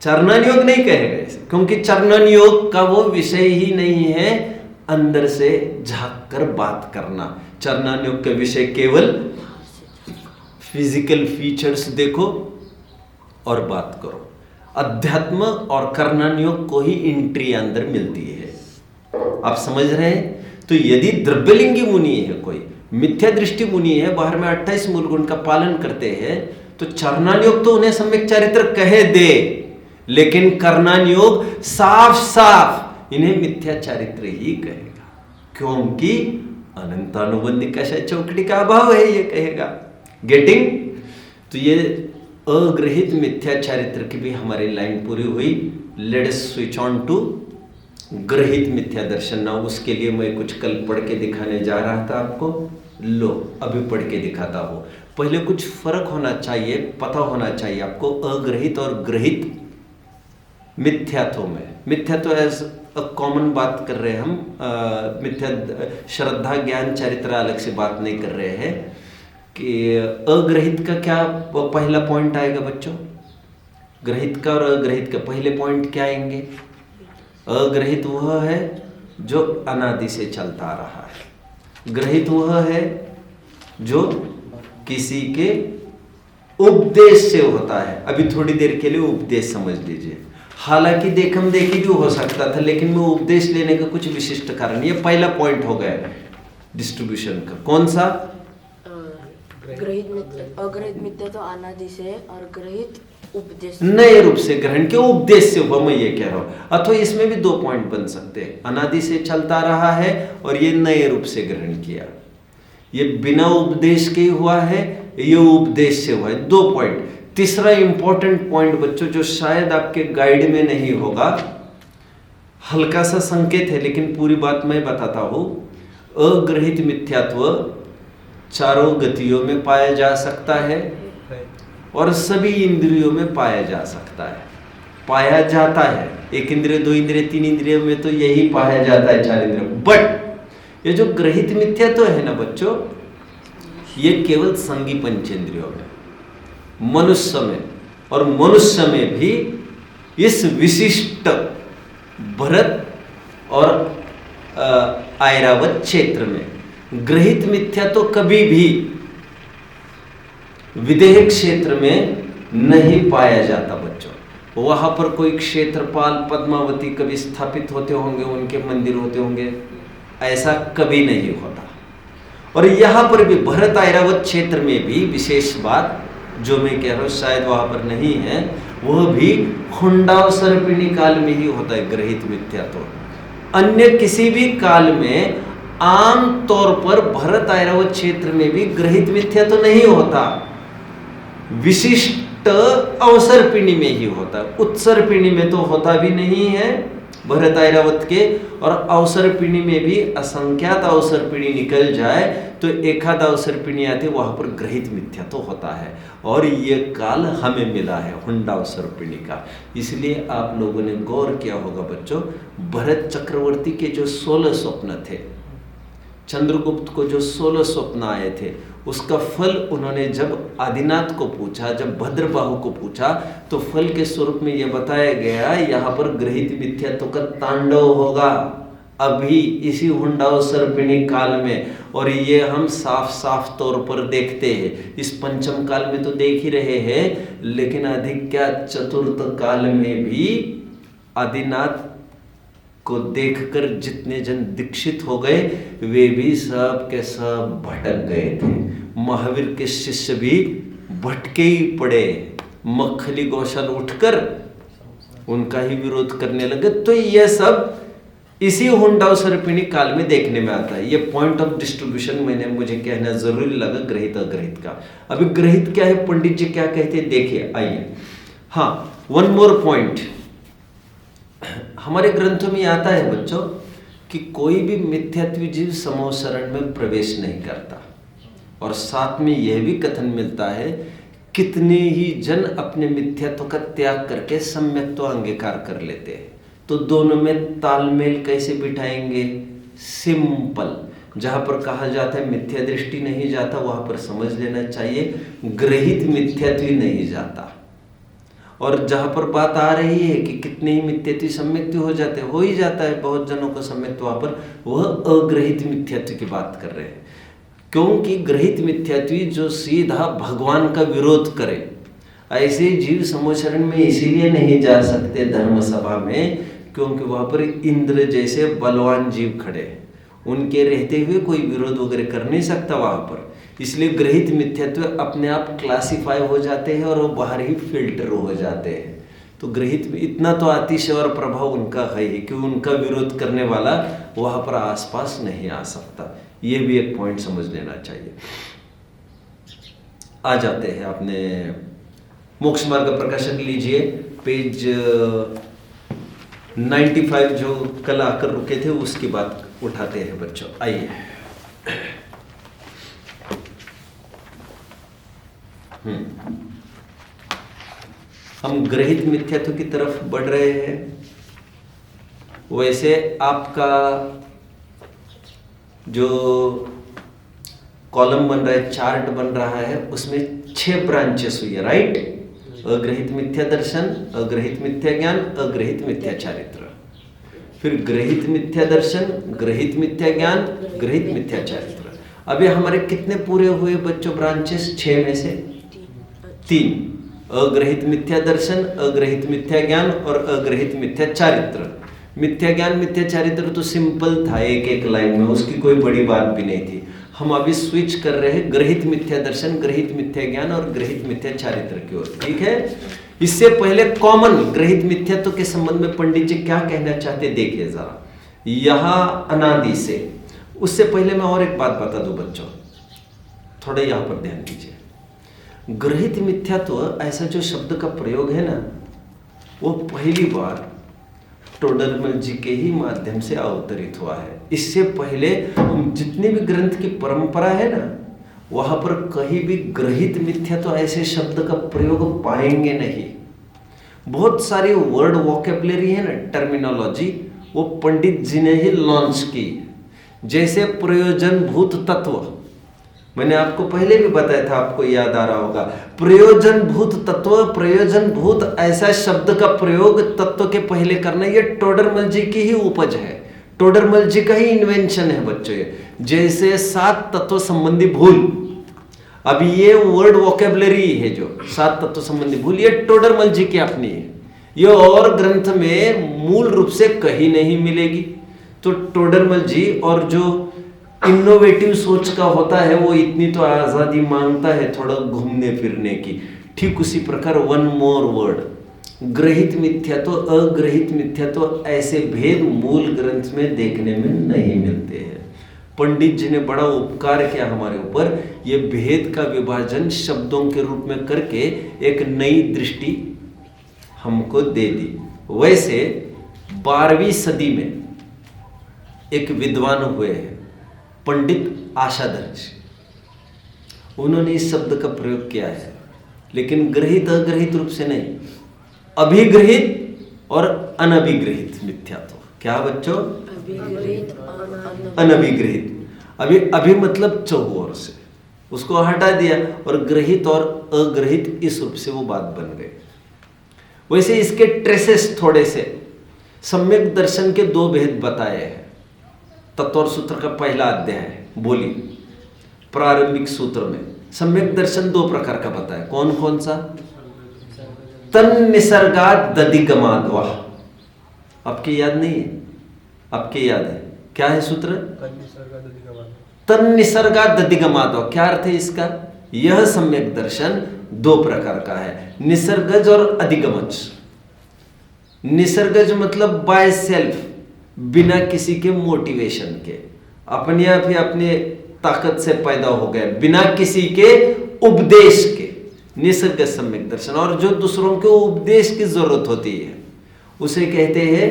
चरणन योग नहीं कहेगा इसे, क्योंकि चरणन योग का वो विषय ही नहीं है अंदर से झांक कर बात करना। चरणन योग का विषय केवल फिजिकल फीचर्स देखो और बात करो। अध्यात्म और कर्णन योग को ही एंट्री अंदर मिलती है। आप समझ रहे हैं? तो यदि द्रव्यलिंगी मुनि है, कोई मिथ्या दृष्टि मुनि है, बाहर में 28 मूल गुण का पालन करते हैं, तो चरणन योग तो उन्हें सम्यक चारित्र कहे दे, लेकिन कर्णन योग साफ साफ इन्हें मिथ्या चारित्र ही कहेगा, क्योंकि अनंतानुबंधिका चौकड़ी का अभाव है, ये कहेगा। गेटिंग? तो ये अग्रहित मिथ्या चारित्र की भी हमारी लाइन पूरी हुई। Let us switch on to ग्रहित मिथ्या दर्शन। ना उसके लिए मैं कुछ कल पढ़ के दिखाने जा रहा था आपको, लो अभी पढ़ के दिखाता हूं। पहले कुछ फर्क होना चाहिए, पता होना चाहिए आपको अग्रहित और ग्रहित मिथ्यात्व में। मिथ्यात्व एज अ कॉमन बात कर रहे हैं हम, मिथ्या श्रद्धा ज्ञान चरित्र अलग से बात नहीं कर रहे हैं। कि अग्रहित का क्या पहला पॉइंट आएगा बच्चों? ग्रहित का और अग्रहित का पहले पॉइंट क्या आएंगे? अग्रहित वह है जो अनादि से चलता आ रहा है, ग्रहित वह है जो किसी के उपदेश से होता है। अभी थोड़ी देर के लिए उपदेश समझ लीजिए। हालांकि देखम देखी भी हो सकता था, लेकिन वो उपदेश लेने का कुछ विशिष्ट कारण, ये पहला पॉइंट हो गया डिस्ट्रीब्यूशन का। कौन सा? अग्रहित मिथ्या तो अनादि से, और ग्रहित उपदेश नए रूप से ग्रहण के उपदेश से हुआ, मैं ये कह रहा हूं। अथवा इसमें भी 2 पॉइंट बन सकते हैं, अनादि से चलता रहा है और ये नए रूप से ग्रहण किया। ये बिना उपदेश के हुआ है, ये उपदेश से हुआ है। 2 पॉइंट। तीसरा इंपॉर्टेंट पॉइंट बच्चों, जो शायद आपके गाइड में नहीं होगा, हल्का सा संकेत है लेकिन पूरी बात मैं बताता हूं। अग्रहित मिथ्यात्व चारों गतियों में पाया जा सकता है और सभी इंद्रियों में पाया जा सकता है, पाया जाता है। 1 इंद्रिय, 2 इंद्रिय, 3 इंद्रियों में तो यही पाया जाता है, 4 इंद्रियों। बट ये जो ग्रहित मिथ्यात्व है ना बच्चों, ये केवल संगी पंचेंद्रियों में, मनुष्य में, और मनुष्य में भी इस विशिष्ट भरत और ऐरावत क्षेत्र में ग्रहित मिथ्या तो कभी भी विदेह क्षेत्र में नहीं पाया जाता बच्चों। वहां पर कोई क्षेत्रपाल पद्मावती कभी स्थापित होते होंगे, उनके मंदिर होते होंगे, ऐसा कभी नहीं होता। और यहां पर भी भरत ऐरावत क्षेत्र में भी विशेष बात जो मैं कह रहा हूं शायद वहां पर नहीं है, वह भी हुंडाव सर्पिणी काल में ही होता है ग्रहित मिथ्या तो। अन्य किसी भी काल में आम तौर पर भरत ऐरावत क्षेत्र में भी ग्रहित मिथ्या तो नहीं होता, विशिष्ट अवसर्पिणी में ही होता है। उत्सर्पिणी में तो होता भी नहीं है भरत ऐरावत के, और अवसर्पिणी में भी असंख्यात अवसर्पिणी निकल जाए तो एकाध अवसर्पिणी आते, वहां पर ग्रहित मिथ्या तो होता है। और ये काल हमें मिला है हुंडा अवसर्पिणी का। इसलिए आप लोगों ने गौर किया होगा बच्चों, भरत चक्रवर्ती के जो 16 स्वप्न थे, चंद्रगुप्त को जो 16 स्वप्न आए थे, उसका फल उन्होंने जब आदिनाथ को पूछा, जब भद्रबाहु को पूछा, तो फल के स्वरूप में यह बताया गया यहाँ पर ग्रहित मिथ्यात्व का तांडव होगा अभी इसी हुंडाव सर्पिणी काल में। और ये हम साफ साफ तौर पर देखते हैं। इस पंचम काल में तो देख ही रहे हैं, लेकिन अधिक क्या चतुर्थ काल में भी आदिनाथ को देखकर जितने जन दीक्षित हो गए, वे भी सब के सब भटक गए थे। महावीर के शिष्य भी भटके ही पड़े। मक्खली गौशाल उठकर उनका ही विरोध करने लगे। तो यह सब इसी हुंडाव सर्पिणी काल में देखने में आता है। ये पॉइंट ऑफ डिस्ट्रीब्यूशन मुझे कहना जरूरी लगा ग्रहित अग्रहित का। अभी ग्रहित क्या है, पंडित जी क्या कहते हैं, देखिए आइए। हाँ, वन मोर पॉइंट। हमारे ग्रंथों में आता है बच्चों कि कोई भी मिथ्यात्व जीव समूह शरण में प्रवेश नहीं करता। और साथ में यह भी कथन मिलता है कितने ही जन अपने मिथ्यात्व का त्याग करके सम्यक्त्व अंगीकार कर लेते हैं। तो दोनों में तालमेल कैसे बिठाएंगे? सिंपल, जहां पर कहा जाता है मिथ्या दृष्टि नहीं जाता, वहां पर समझ लेना चाहिए ग्रहित मिथ्यात्व नहीं जाता। और जहां पर बात आ रही है कि कितने ही मिथ्यात्व सम्यक्त्व हो जाते हैं, हो ही जाता है बहुत जनों को सम्यक्त्व, वहां पर वह अग्रहित मिथ्यात्व की बात कर रहे हैं। क्योंकि ग्रहित मिथ्यात्व जो सीधा भगवान का विरोध करे, ऐसे जीव समोचरण में इसीलिए नहीं जा सकते धर्म सभा में, क्योंकि वहां पर इंद्र जैसे बलवान जीव खड़े हैं, उनके रहते हुए कोई विरोध वगैरह कर नहीं सकता वहां पर। इसलिए ग्रहित मिथ्यात्व अपने आप क्लासिफाई हो जाते हैं और वो बाहर ही फिल्टर हो जाते हैं। तो ग्रहित में इतना तो अतिशय और प्रभाव उनका है ही कि उनका विरोध करने वाला वहां पर आसपास नहीं आ सकता। ये भी एक पॉइंट समझ लेना चाहिए। आ जाते हैं अपने मोक्ष मार्ग प्रकाशन लीजिए, पेज 95 जो कल आकर रुके थे उसकी बात उठाते हैं बच्चों। आइए, हम ग्रहित मिथ्यात्व की तरफ बढ़ रहे हैं। वैसे आपका जो कॉलम बन रहा है, चार्ट बन रहा है, उसमें 6 ब्रांचेस हुई है, राइट? अग्रहित मिथ्या दर्शन, अग्रहित मिथ्या ज्ञान, अग्रहित मिथ्या चारित्र, फिर ग्रहित मिथ्या दर्शन, ग्रहित मिथ्या ज्ञान, ग्रहित मिथ्या चारित्र। अभी हमारे कितने पूरे हुए बच्चों ब्रांचेस? 6 में से 3, अग्रहित मिथ्या दर्शन, अग्रहित मिथ्या ज्ञान और अग्रहित मिथ्या चारित्र। मिथ्या ज्ञान मिथ्या चारित्र तो सिंपल था, एक एक लाइन में, उसकी कोई बड़ी बात भी नहीं थी। हम अभी स्विच कर रहे हैं ग्रहित मिथ्या दर्शन, ग्रहित मिथ्या ज्ञान और ग्रहित मिथ्या चारित्र की ओर, ठीक है? इससे पहले कॉमन ग्रहित मिथ्यात्व के संबंध में पंडित जी क्या कहना चाहते देखिए जरा, यहां अनादि से। उससे पहले मैं और एक बात बता दूं बच्चों, थोड़ा यहां पर ध्यान दीजिए। ग्रहित मिथ्यात्व ऐसा जो शब्द का प्रयोग है ना, वो पहली बार टोडरमल जी के ही माध्यम से अवतरित हुआ है। इससे पहले हम जितने भी ग्रंथ की परंपरा है ना, वहां पर कहीं भी ग्रहित मिथ्यात्व ऐसे शब्द का प्रयोग पाएंगे नहीं। बहुत सारी वर्ड वोकेबलरी है ना, टर्मिनोलॉजी, वो पंडित जी ने ही लॉन्च की। जैसे प्रयोजनभूत तत्व, मैंने आपको पहले भी बताया था, आपको याद आ रहा होगा, प्रयोजनभूत तत्व, प्रयोजनभूत ऐसा शब्द का प्रयोग तत्व के पहले करना, ये टोडरमल जी की ही उपज है, टोडरमल जी का ही इन्वेंशन है बच्चों। ये जैसे 7 तत्व संबंधी भूल, अब ये वर्ड वोकेबलरी है जो 7 तत्व संबंधी भूल, ये टोडरमल जी की अपनी है, ये और ग्रंथ में मूल रूप से कहीं नहीं मिलेगी। तो टोडरमल जी, और जो इनोवेटिव सोच का होता है वो इतनी तो आजादी मांगता है थोड़ा घूमने फिरने की। ठीक उसी प्रकार वन मोर वर्ड, ग्रहित मिथ्यात्व, अग्रहित मिथ्यात्व, ऐसे भेद मूल ग्रंथ में देखने में नहीं मिलते हैं। पंडित जी ने बड़ा उपकार किया हमारे ऊपर, ये भेद का विभाजन शब्दों के रूप में करके एक नई दृष्टि हमको दे दी। वैसे 12वीं सदी में एक विद्वान हुए हैं पंडित आशाधर जी, उन्होंने इस शब्द का प्रयोग किया है, लेकिन ग्रहित अग्रहित रूप से नहीं, अभिग्रहित और अनभिग्रहित मिथ्यात्व। क्या बच्चों? अभिग्रहित और अनभिग्रहित। अभी मतलब चौओर से उसको हटा दिया, और ग्रहित और अग्रहित इस रूप से वो बात बन गई। वैसे इसके ट्रेसेस थोड़े से, सम्यक दर्शन के 2 भेद बताए हैं। तत्व और सूत्र का पहला अध्याय है, बोली प्रारंभिक सूत्र में सम्यक दर्शन 2 प्रकार का बताया। कौन कौन सा? तन निसर्गात दधिगमाद्वा। आपकी याद नहीं है? आपके याद है? क्या है सूत्र? तन निसर्गात दधिगमाद्वा। क्या अर्थ है इसका? यह सम्यक दर्शन 2 प्रकार का है, निसर्गज और अधिगमज। निसर्गज मतलब बाय सेल्फ, बिना किसी के मोटिवेशन के, अपने आप ही अपने ताकत से पैदा हो गए, बिना किसी के उपदेश के, निसर्ग सम्यक दर्शन। और जो दूसरों के उपदेश की जरूरत होती है उसे कहते हैं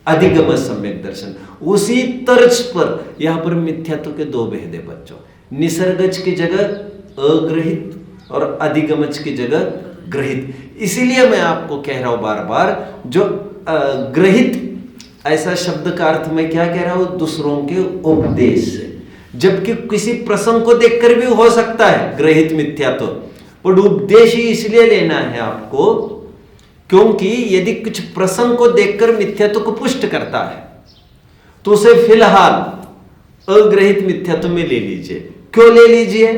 अधिगम सम्यक दर्शन। उसी तर्ज पर यहां पर मिथ्यात्व के 2 भेद है बच्चों। निसर्गज की जगह अग्रहित और अधिगमज की जगह ग्रहित। इसीलिए मैं आपको कह रहा हूं बार बार, जो ग्रहित ऐसा शब्द का अर्थ मैं क्या कह रहा हूं, दूसरों के उपदेश से। जबकि किसी प्रसंग को देखकर भी हो सकता है ग्रहित मिथ्यात्व, और उपदेश ही इसलिए लेना है आपको क्योंकि यदि कुछ प्रसंग को देखकर मिथ्यात्व को पुष्ट करता है तो उसे फिलहाल अग्रहित मिथ्यात्व में ले लीजिए। क्यों ले लीजिए?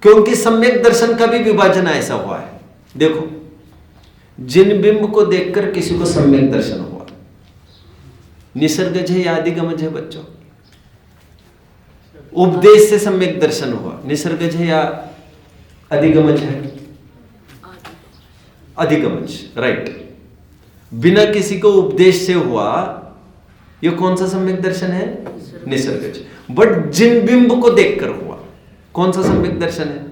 क्योंकि सम्यक दर्शन का भी विभाजन ऐसा हुआ है। देखो, जिन बिंब को देखकर किसी को सम्यक दर्शन हुआ, निसर्गज है या अधिगमज है बच्चों? उपदेश से सम्यक दर्शन हुआ, निसर्गज है या अधिगमज है? अधिगमज, राइट। बिना किसी को उपदेश से हुआ, यह कौन सा सम्यक दर्शन है? निसर्गज। बट जिन बिंब को देखकर हुआ, कौन सा सम्यक दर्शन है?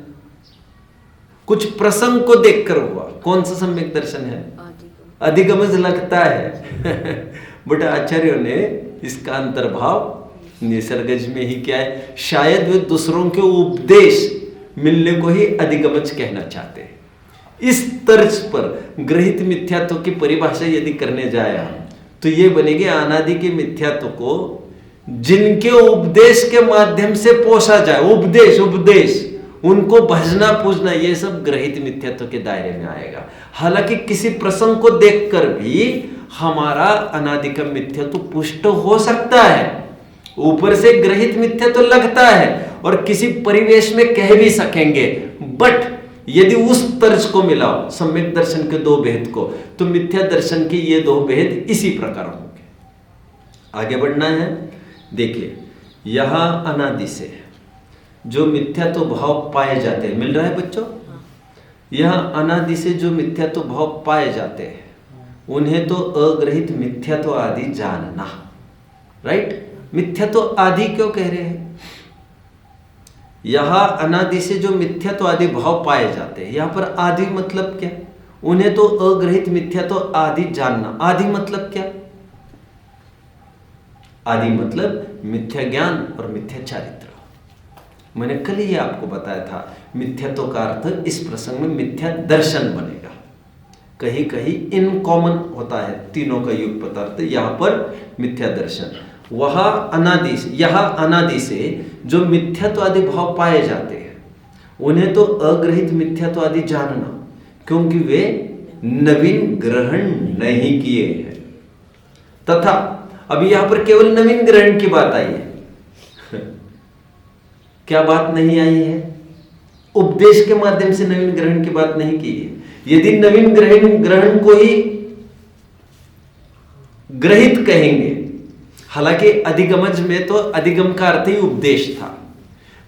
कुछ प्रसंग को देखकर हुआ, कौन सा सम्यक दर्शन है? अधिगमज लगता है बट आचार्यों ने इसका अंतर्भाव निसर्गज में ही क्या है, शायद वे दूसरों के उपदेश मिलने को ही अधिगमज कहना चाहते हैं। इस तर्ज पर ग्रहित मिथ्यात्व की परिभाषा यदि करने जाए तो यह बनेगी अनादि के मिथ्यात्व को जिनके उपदेश के माध्यम से पोषा जाए, उपदेश उनको भजना पूजना, यह सब ग्रहित मिथ्यात्व के दायरे में आएगा। हालांकि किसी प्रसंग को देखकर भी हमारा अनादि का मिथ्यात्व पुष्ट हो सकता है, ऊपर से ग्रहित मिथ्यात्व लगता है और किसी परिवेश में कह भी सकेंगे, बट यदि उस तर्ज को मिलाओ सम्यक दर्शन के दो भेद को, तो मिथ्या दर्शन के ये दो भेद इसी प्रकार होंगे। आगे बढ़ना है। देखिए, यहां अनादि से जो मिथ्यात्व भाव पाए जाते हैं, मिल रहा है बच्चों? यहां अनादि से जो मिथ्यात्व भाव पाए जाते हैं उन्हें तो अग्रहित मिथ्यात्व आदि जानना, राइट। मिथ्यात्व आदि क्यों कह रहे हैं? यहां अनादि से जो मिथ्यात्व आदि भाव पाए जाते हैं, यहां पर आदि मतलब क्या? उन्हें तो अग्रहित मिथ्यात्व आदि जानना। आदि मतलब क्या? आदि मतलब मिथ्या ज्ञान और मिथ्या चारित्र। मैंने कल ही आपको बताया था, मिथ्यात्व का अर्थ इस प्रसंग में मिथ्या दर्शन बनेगा। कहीं कहीं इन कॉमन होता है तीनों का युगपत अर्थ, यहां पर मिथ्या दर्शन। वहां अनादि से, यहां अनादि से जो मिथ्यात्व आदि भाव पाए जाते हैं उन्हें तो अग्रहित मिथ्यात्व आदि जानना, क्योंकि वे नवीन ग्रहण नहीं किए हैं। तथा अभी यहां पर केवल नवीन ग्रहण की बात आई है क्या बात नहीं आई है? उपदेश के माध्यम से नवीन ग्रहण की बात नहीं की है। यदि नवीन ग्रहण को ही ग्रहित कहेंगे, हालांकि अधिगमज में तो अधिगम का अर्थ ही उपदेश था,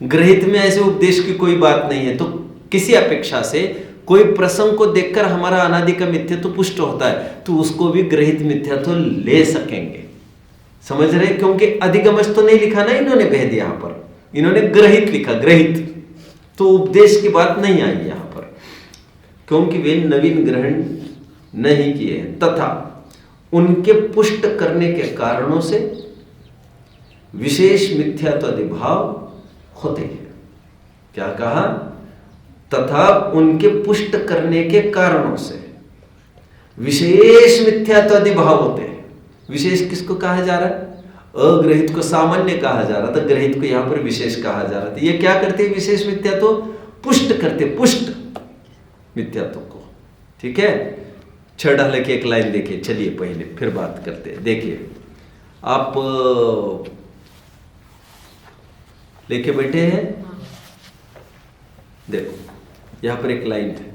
ग्रहित में ऐसे उपदेश की कोई बात नहीं है, तो किसी अपेक्षा से कोई प्रसंग को देखकर हमारा अनादि का मिथ्यात्व पुष्ट होता है तो उसको भी ग्रहित मिथ्यात्व ले सकेंगे। समझ रहे? क्योंकि अधिगमज तो नहीं लिखा ना इन्होंने भेद, यहां पर इन्होंने ग्रहित लिखा, ग्रहित, तो उपदेश की बात नहीं आई यहां पर, क्योंकि वे नवीन ग्रहण नहीं किए हैं। तथा उनके पुष्ट करने के कारणों से विशेष मिथ्यात्व आदि भाव होते हैं। क्या कहा? तथा उनके पुष्ट करने के कारणों से विशेष मिथ्यात्व आदि भाव होते हैं। विशेष किसको कहा जा रहा है? अग्रहित को सामान्य कहा जा रहा था, ग्रहित को यहां पर विशेष कहा जा रहा था। ये क्या करते हैं? विशेष मिथ्यात्व पुष्ट करते, पुष्ट मिथ्यात्व को। ठीक है, 6 ढाले की एक लाइन देखिए, चलिए पहले फिर बात करते हैं। देखिए, आप लेके बैठे हैं, देखो यहां पर एक लाइन है,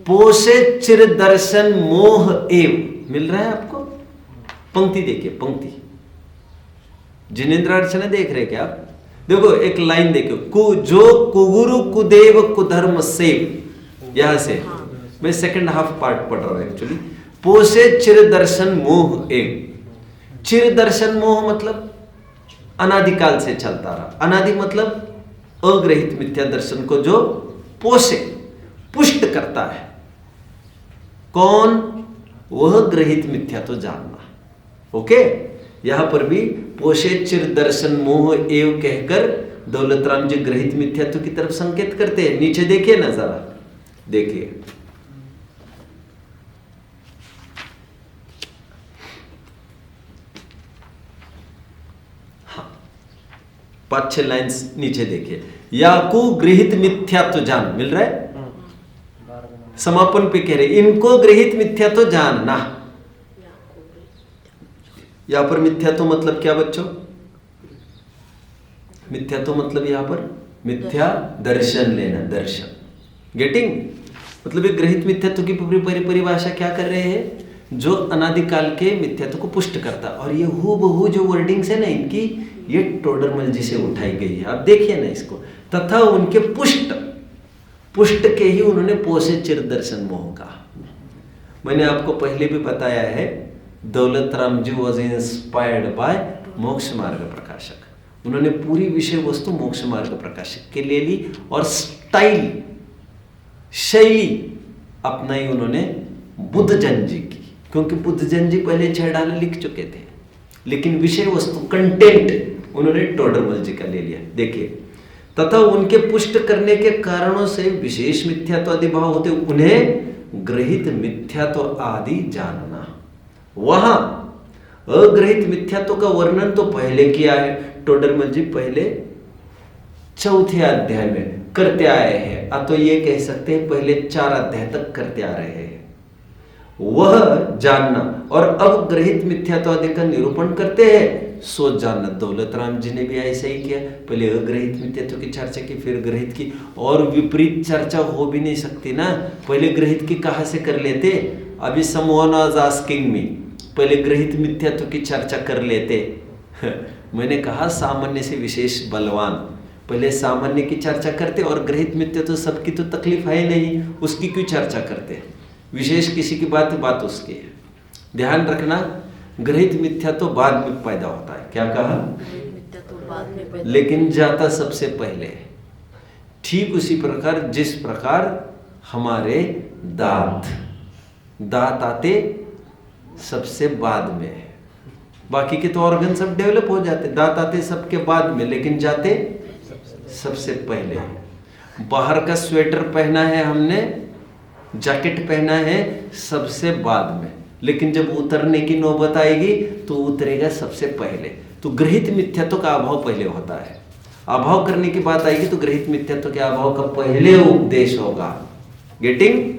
पोषे चिर दर्शन मोह एव। मिल रहा है आपको? पंक्ति देखिए, पंक्ति जिनेन्द्रार्चना देख रहे क्या आप? देखो एक लाइन देखो, जो कुगुरु कुदेव कुधर्म सेव, यहां से मैं सेकंड हाफ पार्ट पढ़ रहा हूं एक्चुअली। पोषे चिर दर्शन मोह एव। चिर दर्शन मोह मतलब अनादिकाल से चलता रहा, अनादि मतलब अग्रहित मिथ्या दर्शन को जो पोषे, पुष्ट करता है। कौन? वह ग्रहित मिथ्या तो जानना। ओके, यहां पर भी पोषे चिर दर्शन मोह एव कहकर दौलत राम जी ग्रहित मिथ्यात्व की तरफ संकेत करते हैं। नीचे देखिए ना जरा, देखिए हाँ, 5-6 लाइन्स नीचे देखिए। याकू गृहित मिथ्यात्व जान, मिल रहा है? समापन पे कह रहे इनको गृहित मिथ्यात्व जानना। यहां पर मिथ्यात्व मतलब क्या बच्चों? मिथ्यात्व मतलब यहां पर मिथ्या दर्शन लेना, दर्शन, गेटिंग? मतलब ये गृहित मिथ्यात्व की परिभाषा क्या कर रहे हैं? जो अनादिकाल के मिथ्यात्व को पुष्ट करता। और ये हूबहू जो वर्डिंग्स है ना इनकी, ये टोडरमल जी से उठाई गई है। आप देखिए ना इसको। तथा उनके पुष्ट के ही उन्होंने पोषे चिर दर्शन मोह का। मैंने आपको पहले भी बताया है, Daulat Ram ji was inspired by मोक्ष मार्ग प्रकाशक। उन्होंने पूरी विषय वस्तु मोक्ष मार्ग प्रकाशक के लिए ली और शैली अपनाई उन्होंने बुद्धजन जी की, क्योंकि बुद्धजन जी पहले 6 डाले लिख चुके थे, लेकिन विषय वस्तु कंटेंट उन्होंने टोडरमल जी का ले लिया। देखिए, तथा उनके पुष्ट करने के कारणों से विशेष मिथ्यात्व आदि भाव होते उन्हें गृहित मिथ्यात्व आदि जानना। वहां अग्रहित मिथ्यात्व का वर्णन तो पहले किया है टोडरमल जी, पहले 4थे अध्याय में करते आए हैं। तो ये कह सकते हैं पहले 4 अध्याय तक करते आ रहे हैं। वह जानना और अब ग्रहित मिथ्यात्व आदि का निरूपण करते हैं, सो जानना। दौलत राम जी ने भी ऐसा ही किया, पहले अग्रहित मिथ्यात्व की चर्चा की, फिर ग्रहित की। और विपरीत चर्चा हो भी नहीं सकती ना, पहले ग्रहित की कहां से कर लेते? अभी समवन वाज आस्किंग मी, पहले ग्रहित मिथ्यात्व की चर्चा कर लेते। मैंने कहा सामान्य से विशेष बलवान, पहले सामान्य की चर्चा करते और ग्रहित मिथ्यात्व सबकी तो तकलीफ है नहीं, उसकी क्यों चर्चा करते? विशेष किसी की बात उसकी है। ध्यान रखना, ग्रहित मिथ्यात्व बाद में पैदा होता है। क्या कहा? बाद में पैदा, लेकिन जाता सबसे पहले। ठीक उसी प्रकार जिस प्रकार हमारे दांत आते सबसे बाद में है, बाकी के तो ऑर्गन सब डेवलप हो जाते, दांत आते सबके बाद में, लेकिन जाते सबसे पहले। बाहर का स्वेटर पहना है हमने, जैकेट पहना है सबसे बाद में, लेकिन जब उतरने की नौबत आएगी तो उतरेगा सबसे पहले। तो ग्रहित मिथ्यात्व का अभाव पहले होता है, अभाव करने की बात आएगी तो ग्रहित मिथ्यात्व के अभाव का पहले उपदेश होगा। गेटिंग?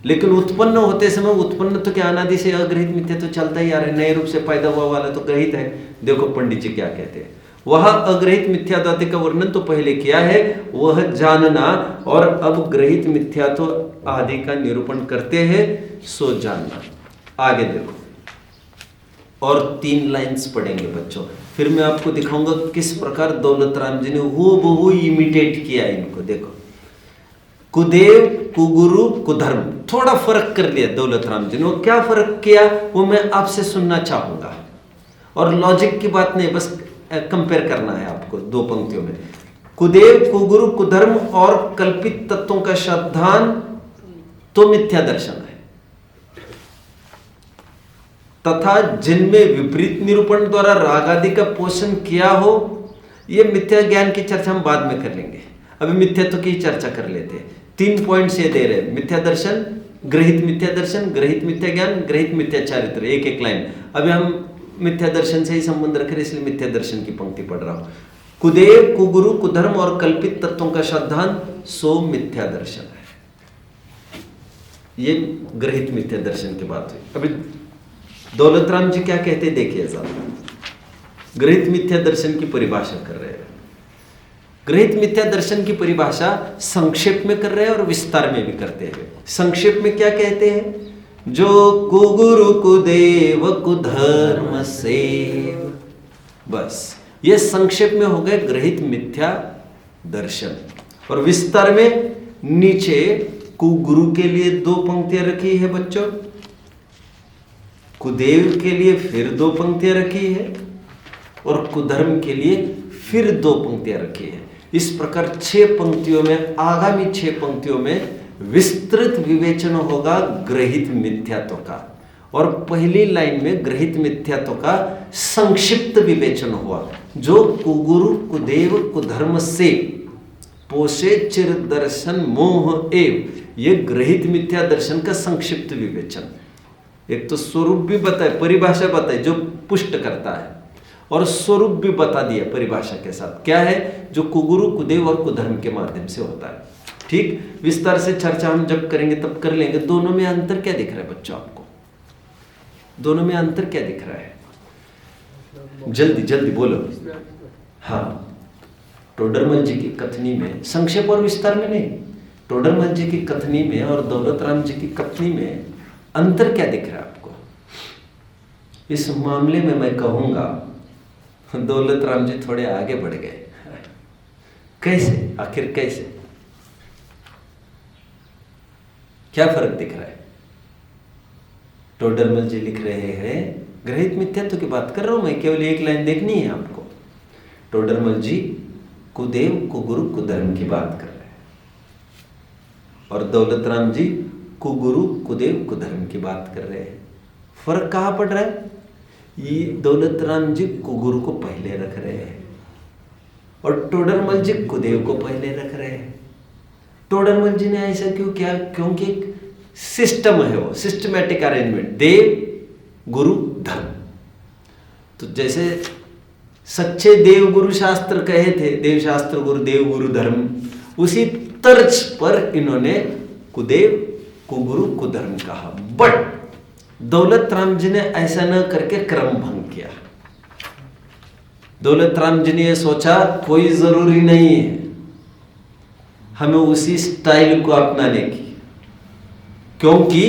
लेकिन उत्पन्न होते समय उत्पन्न तो क्या अनादि से अग्रहित मिथ्यात्व चलता ही आ रहा है, नए रूप से पैदा हुआ वाला तो ग्रहित है। देखो पंडित जी क्या कहते हैं, वह अग्रहित मिथ्यात्व का वर्णन तो पहले किया है, वह जानना और अब ग्रहित मिथ्यात्व आदि का निरूपण करते हैं, सो जानना। आगे देखो और 3 लाइन्स पढ़ेंगे बच्चों, फिर मैं आपको दिखाऊंगा किस प्रकार दौलत राम जी ने हूबहू इमिटेट किया इनको। देखो, कुदेव, कुगुरु, कुधर्म, थोड़ा फर्क कर लिया दौलत राम जी ने। वो क्या फर्क किया वो मैं आपसे सुनना चाहूंगा, और लॉजिक की बात नहीं, बस कंपेयर करना है आपको 2 पंक्तियों में। कुदेव, कुगुरु, कुधर्म और कल्पित तत्वों का श्रद्धान तो मिथ्या दर्शन है, तथा जिनमें विपरीत निरूपण द्वारा राग आदि का पोषण किया हो, ये मिथ्या ज्ञान की चर्चा हम बाद में कर लेंगे, अभी मिथ्यात्व की चर्चा कर लेते हैं। 3 पॉइंट्स ये दे रहे हैं, मिथ्या दर्शन, ग्रहित मिथ्या दर्शन, ग्रहित मिथ्या ज्ञान, ग्रहित मिथ्या चारित्र, एक लाइन। अभी हम मिथ्या दर्शन से ही संबंध रख रहे, इसलिए मिथ्या दर्शन की पंक्ति पढ़ रहा हूं। कुदेव, कुगुरु, कुधर्म और कल्पित तत्वों का श्रद्धान सो मिथ्या दर्शन है। ये ग्रहित मिथ्या दर्शन की बात हुई। अभी दौलत राम जी क्या कहते देखिए जरा, ग्रहित मिथ्या दर्शन की परिभाषा कर रहे हैं। ग्रहित मिथ्या दर्शन की परिभाषा संक्षेप में कर रहे हैं और विस्तार में भी करते हैं। संक्षेप में क्या कहते हैं? जो कुगुरु कुदेव कुधर्म सेव, बस ये संक्षेप में हो गए ग्रहित मिथ्या दर्शन। और विस्तार में नीचे कुगुरु के लिए 2 पंक्तियां रखी है बच्चों, कुदेव के लिए फिर 2 पंक्तियां रखी है, और कुधर्म के लिए फिर 2 पंक्तियां रखी है। इस प्रकार 6 पंक्तियों में, आगामी 6 पंक्तियों में विस्तृत विवेचन होगा ग्रहित मिथ्यात्व का, और पहली लाइन में ग्रहित मिथ्यात्व का संक्षिप्त विवेचन हुआ। जो कुगुरु कुदेव कुधर्म से पोषे चिर दर्शन मोह एव, ये ग्रहित मिथ्या दर्शन का संक्षिप्त विवेचन। एक तो स्वरूप भी बताए, परिभाषा बताई जो पुष्ट करता है, और स्वरूप भी बता दिया परिभाषा के साथ। क्या है? जो कुगुरु कुदेव और कुधर्म के माध्यम से होता है। ठीक, विस्तार से चर्चा हम जब करेंगे तब कर लेंगे। दोनों में अंतर क्या दिख रहा है बच्चों आपको? दोनों में अंतर क्या दिख रहा है? जल्दी जल्दी बोलो। हाँ, टोडरमल जी की कथनी में, संक्षेप और विस्तार में नहीं, टोडरमल जी की कथनी में और दौलत राम जी की कथनी में अंतर क्या दिख रहा है आपको? इस मामले में मैं कहूंगा दौलत राम जी थोड़े आगे बढ़ गए। कैसे? आखिर कैसे? क्या फर्क दिख रहा है? टोडरमल जी लिख रहे हैं, ग्रहित मिथ्यात्व की बात कर रहा हूं मैं, केवल एक लाइन देखनी है आपको। टोडरमल जी कुदेव कुगुरु कुधर्म की बात कर रहे हैं और दौलत राम जी कुगुरु कुदेव कुधर्म की बात कर रहे हैं। फर्क कहां पड़ रहा है? ये दौलत राम जी कुगुरु को पहले रख रहे हैं और टोडरमल जी कुदेव को पहले रख रहे हैं। टोडरमल जी ने ऐसा क्यों किया? क्योंकि एक सिस्टम है, वो सिस्टमैटिक अरेंजमेंट, देव गुरु धर्म। तो जैसे सच्चे देव गुरु शास्त्र कहे थे, देव शास्त्र गुरु देव गुरु धर्म, उसी तर्ज पर इन्होंने कुदेव कुगुरु कुधर्म कहा। बट दौलत राम जी ने ऐसा न करके क्रम भंग किया। दौलत राम जी ने यह सोचा कोई जरूरी नहीं है हमें उसी स्टाइल को अपनाने की, क्योंकि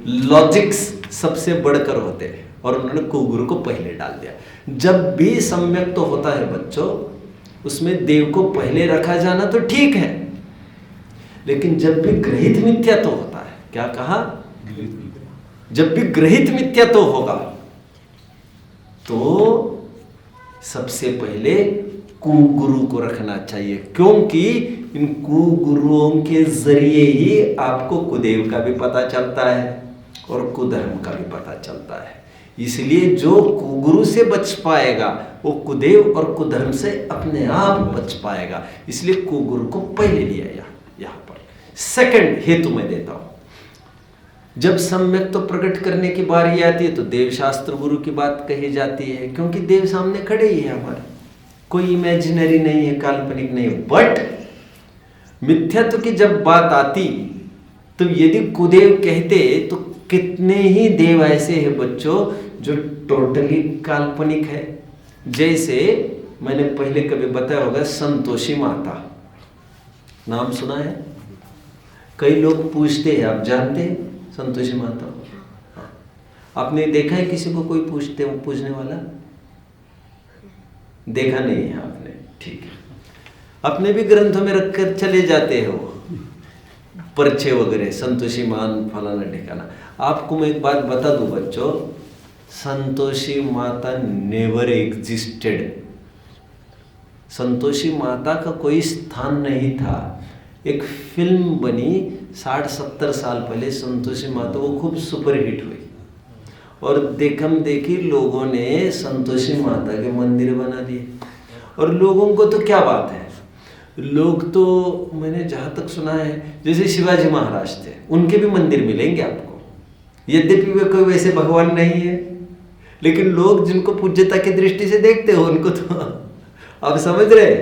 लॉजिक्स सबसे बढ़कर होते हैं, और उन्होंने कुगुरु को पहले डाल दिया। जब भी सम्यक तो होता है बच्चों, उसमें देव को पहले रखा जाना तो ठीक है, लेकिन जब भी ग्रहित मिथ्या तो होता है, क्या कहा? जब भी ग्रहित मिथ्या तो होगा तो सबसे पहले कुगुरु को रखना चाहिए, क्योंकि इन कुगुरुओं के जरिए ही आपको कुदेव का भी पता चलता है और कुधर्म का भी पता चलता है। इसलिए जो कुगुरु से बच पाएगा वो कुदेव और कुधर्म से अपने आप बच पाएगा। इसलिए कुगुरु को पहले लिया यहां पर। सेकंड हेतु मैं देता हूं, जब सम्यक तो प्रकट करने की बारी आती है तो देव शास्त्र गुरु की बात कही जाती है, क्योंकि देव सामने खड़े ही है हमारे, कोई इमेजिनरी नहीं है, काल्पनिक नहीं है। बट मिथ्यात्व की जब बात आती तो यदि कुदेव कहते तो कितने ही देव ऐसे हैं बच्चों जो टोटली काल्पनिक है। जैसे मैंने पहले कभी बताया होगा, संतोषी माता नाम सुना है? कई लोग पूछते हैं, आप जानते हैं संतोषी माता? हाँ। आपने देखा है किसी को कोई पूछने वाला? देखा नहीं है आपने? ठीक है, अपने भी ग्रंथों में रखकर चले जाते हो पर्चे वगैरह, संतोषी मान फलाना ठिकाना। आपको मैं एक बात बता दूं बच्चों, संतोषी माता नेवर एग्जिस्टेड। संतोषी माता का कोई स्थान नहीं था। एक फिल्म बनी 60-70 साल पहले संतोषी माता, वो खूब सुपरहिट हुई और देखम देखी लोगों ने संतोषी माता के मंदिर बना दिए। और लोगों को तो क्या बात है, लोग तो मैंने जहाँ तक सुना है जैसे शिवाजी महाराज थे, उनके भी मंदिर मिलेंगे आपको, यद्यपि वे कोई वैसे भगवान नहीं है, लेकिन लोग जिनको पूज्यता की दृष्टि से देखते हो उनको तो आप समझ रहे,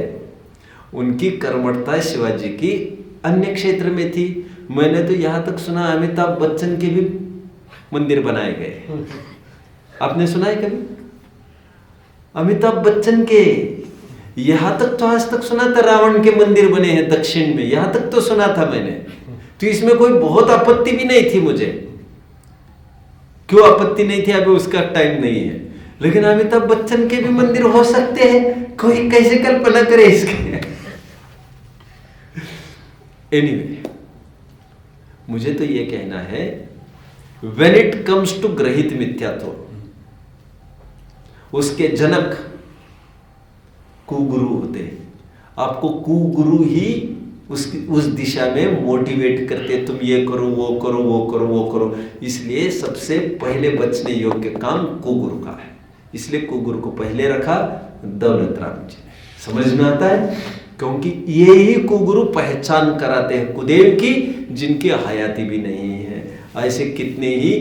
उनकी कर्मठता शिवाजी की अन्य क्षेत्र में थी। मैंने तो यहाँ तक सुना अमिताभ बच्चन के भी मंदिर बनाए गए। आपने सुना है कभी? अमिताभ बच्चन के, यहाँ तक तो आज तक सुना था रावण के मंदिर बने हैं दक्षिण में, यहाँ तक तो सुना था मैंने। तो इसमें कोई बहुत आपत्ति भी नहीं थी मुझे। क्यों आपत्ति नहीं थी अभी उसका टाइम नहीं है, लेकिन अमिताभ बच्चन के भी मंदिर हो सकते हैं, कोई कैसे कल्पना करे इसके। एनीवे, मुझे तो ये कहना है, व्हेन इट कम्स टू ग्रहित मिथ्यात्व, उसके जनक कुगुरु होते हैं। आपको कुगुरु ही उस दिशा में मोटिवेट करते, तुम ये करो वो करो वो करो वो करो। इसलिए सबसे पहले बचने योग्य काम कुगुरु का है, इसलिए कुगुरु को पहले रखा दौलत राम जी ने। समझ में आता है? क्योंकि ये ही कुगुरु पहचान कराते हैं कुदेव की, जिनकी हयाती भी नहीं है। ऐसे कितने ही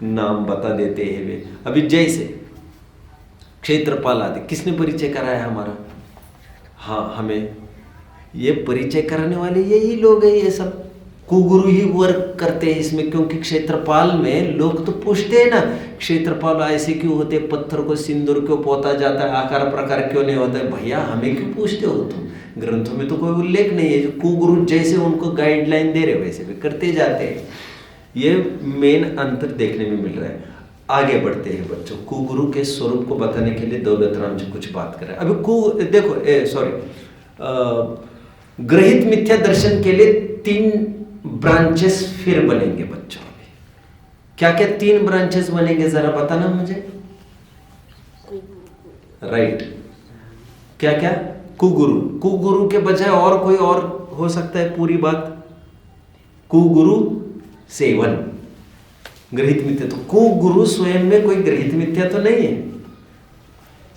नाम बता देते हैं वे। अभी जैसे क्षेत्रपाल आदि किसने परिचय कराया हमारा? हाँ, हमें ये परिचय कराने वाले यही लोग हैं। ये सब कुगुरु ही वर्क करते हैं इसमें, क्योंकि क्षेत्रपाल में लोग तो पूछते हैं ना, क्षेत्रपाल ऐसे क्यों होते, पत्थर को सिंदूर क्यों पोता जाता है, आकार प्रकार क्यों नहीं होता है? भैया हमें क्यों पूछते हो तुम? ग्रंथों में तो कोई उल्लेख नहीं है। जो कुगुरु जैसे उनको गाइडलाइन दे रहे वैसे भी करते जाते हैं। ये मेन अंतर देखने में मिल रहा है। आगे बढ़ते हैं बच्चों। कुगुरु के स्वरूप को बताने के लिए दौलत राम जी कुछ बात कर रहे हैं। अभी देखो ग्रहित मिथ्या दर्शन के लिए 3 ब्रांचेस फिर बनेंगे बच्चों। अभी क्या क्या 3 ब्रांचेस बनेंगे जरा बताना मुझे। राइट, क्या क्या? कुगुरु, कुगुरु के बजाय और कोई और हो सकता है पूरी बात? कुगुरु सेवन, ग्रहित मिथ्या। तो कुगुरु स्वयं में कोई ग्रहित मिथ्या तो नहीं है,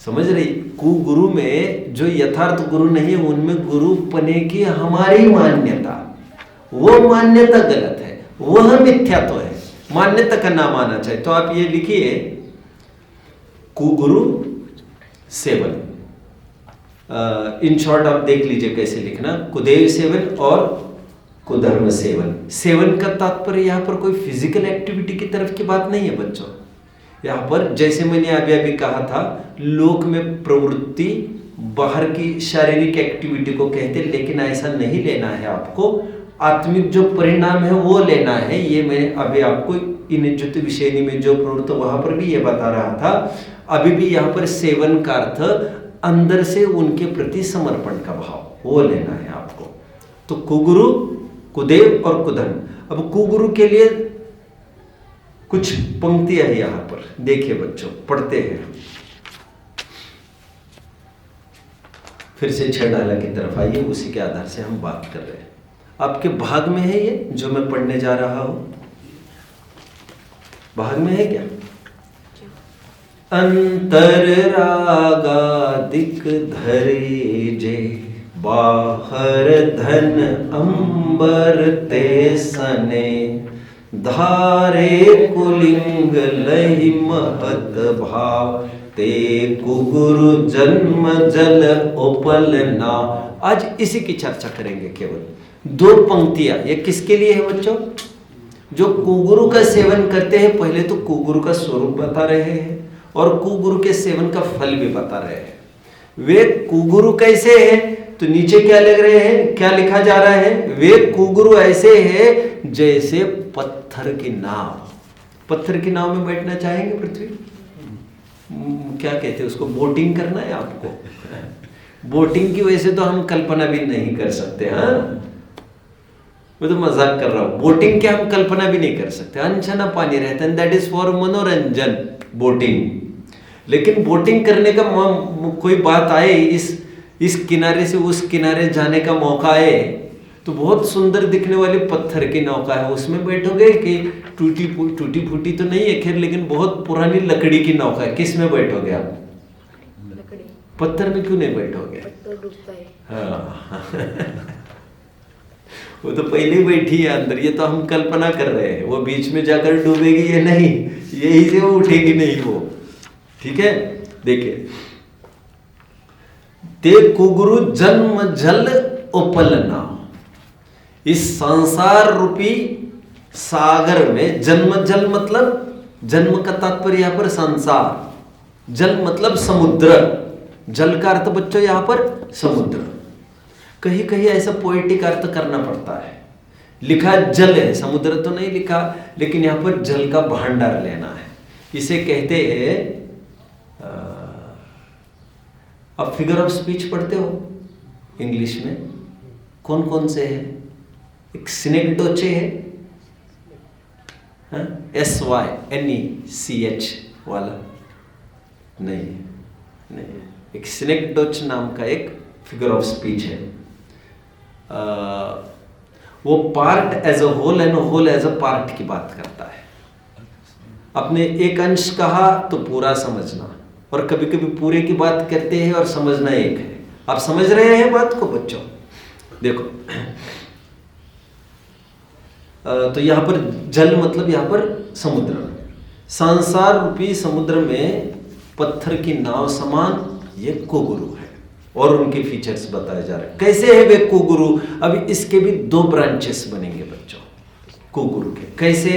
समझ रही? कुगुरु में जो यथार्थ गुरु नहीं है, उनमें गुरु पने की हमारी मान्यता, वो मान्यता गलत है, वह मिथ्या तो है। मान्यता का नाम आना चाहिए। तो आप ये लिखिए कुगुरु सेवन। इन शॉर्ट आप देख लीजिए कैसे लिखना, कुदेव सेवन और कुधर्म सेवन। सेवन का तात्पर्य यहाँ पर कोई फिजिकल एक्टिविटी की तरफ की बात नहीं है बच्चों। यहाँ पर जैसे मैंने अभी कहा था, लोक में प्रवृत्ति बाहर की शारीरिक एक्टिविटी को कहते, लेकिन ऐसा नहीं लेना है आपको। आत्मिक जो परिणाम है वो लेना है। ये मैं अभी आपको इन ज्योति विषयनी में जो प्रवृत्त वहां पर भी ये बता रहा था। अभी भी यहाँ पर सेवन का अर्थ अंदर से उनके प्रति समर्पण का भाव, वो लेना है आपको। तो कुगुरु, कुदेव और कुधर्म। अब कुगुरु के लिए कुछ पंक्तियां है यहां पर, देखिए बच्चों, पढ़ते हैं। फिर से 6 डाला की तरफ आइए, उसी के आधार से हम बात कर रहे हैं। आपके भाग में है ये जो मैं पढ़ने जा रहा हूं? भाग में है क्या? अंतर रागादिक धरे जे, बाहर धन अंबर ते सने, धारे कुलिंग लहि महत भाव, ते कुगुरु जन्म जल उपल ना। आज इसी की चर्चा करेंगे। केवल 2 पंक्तियां। ये किसके लिए है बच्चों? जो कुगुरु का सेवन करते हैं। पहले तो कुगुरु का स्वरूप बता रहे हैं और कुगुरु के सेवन का फल भी बता रहे हैं। वे कुगुरु कैसे हैं? तो नीचे क्या लिख रहे हैं, क्या लिखा जा रहा है? वे कुगुरु ऐसे हैं जैसे पत्थर की नाव। पत्थर की नाव में बैठना चाहेंगे पृथ्वी? क्या कहते हैं उसको? बोटिंग करना है आपको? बोटिंग की वजह से तो हम कल्पना भी नहीं कर सकते। हाँ, मैं तो मजाक कर रहा हूं। बोटिंग की हम कल्पना भी नहीं कर सकते। अनछना पानी रहता है, दैट इज फॉर मनोरंजन, बोटिंग। लेकिन बोटिंग करने का कोई बात आए, इस किनारे से उस किनारे जाने का मौका आए, तो बहुत सुंदर दिखने वाली पत्थर की नौका है, उसमें बैठोगे कि टूटी फूटी तो नहीं है खैर, लेकिन बहुत पुरानी लकड़ी की नौका है, किस में बैठोगे आप? लकड़ी। पत्थर में क्यों नहीं बैठोगे? पत्थर डूबता है। हाँ वो तो पहले ही बैठी है अंदर, ये तो हम कल्पना कर रहे हैं। वो बीच में जाकर डूबेगी ये नहीं, यही से वो उठेगी नहीं वो। ठीक है, देखिए, ते कुगुरु जन्म जल उपलना। इस संसार रूपी सागर में, जन्म जल मतलब, जन्म का तात्पर्य यहां पर संसार, जल मतलब समुद्र, जल का अर्थ बच्चों यहां पर समुद्र। कहीं कहीं ऐसा पोएटिक अर्थ करना पड़ता है, लिखा जल है, समुद्र तो नहीं लिखा, लेकिन यहां पर जल का भांडार लेना है। इसे कहते हैं, आप फिगर ऑफ स्पीच पढ़ते हो इंग्लिश में, कौन कौन से है? एक सिनेक्डोचे है, SYNECH वाला नहीं, एक सिनेक्डोच नाम का एक फिगर ऑफ स्पीच है। वो part as a whole and whole as a part की बात करता है। आपने एक अंश कहा तो पूरा समझना, और कभी कभी पूरे की बात करते हैं और समझना एक है। आप समझ रहे हैं बात को बच्चों? देखो, तो यहां पर जल मतलब यहां पर समुद्र, संसार रूपी समुद्र में पत्थर की नाव समान ये कुगुरु है और उनके फीचर्स बताए जा रहे हैं। कैसे है वे कुगुरु? अभी इसके भी 2 ब्रांचेस बनेंगे बच्चों कुगुरु के। कैसे?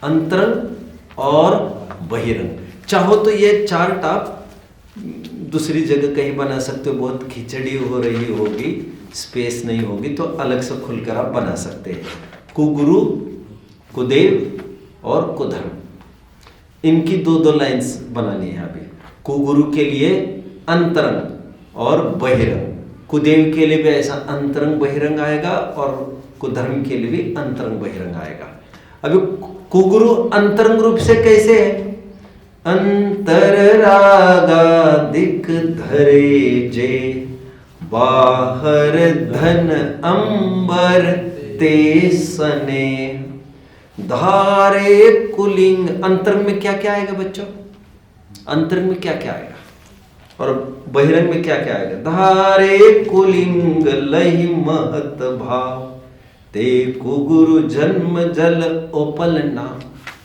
अंतरंग और बहिरंग। चाहो तो ये चार्ट आप दूसरी जगह कहीं बना सकते हो, बहुत खिचड़ी हो रही होगी, स्पेस नहीं होगी तो अलग से खुलकर आप बना सकते हैं। कुगुरु, कुदेव और कुधर्म, इनकी 2-2 लाइंस बनानी है। अभी कुगुरु के लिए अंतरंग और बहिरंग, कुदेव के लिए भी ऐसा अंतरंग बहिरंग आएगा और कुधर्म के लिए भी अंतरंग बहिरंग आएगा। अभी कुगुरु अंतरंग रूप से कैसे है? अंतर रागादिक धरे जे, बाहर धन अंबर ते सने, धारे कुलिंग। अंतरंग में क्या क्या आएगा बच्चों? अंतरंग में क्या क्या आएगा और बहिरंग में क्या क्या आएगा? धारे कुलिंग लहि महत भाव, ते कुगुरु जन्म जल ओपल नाम।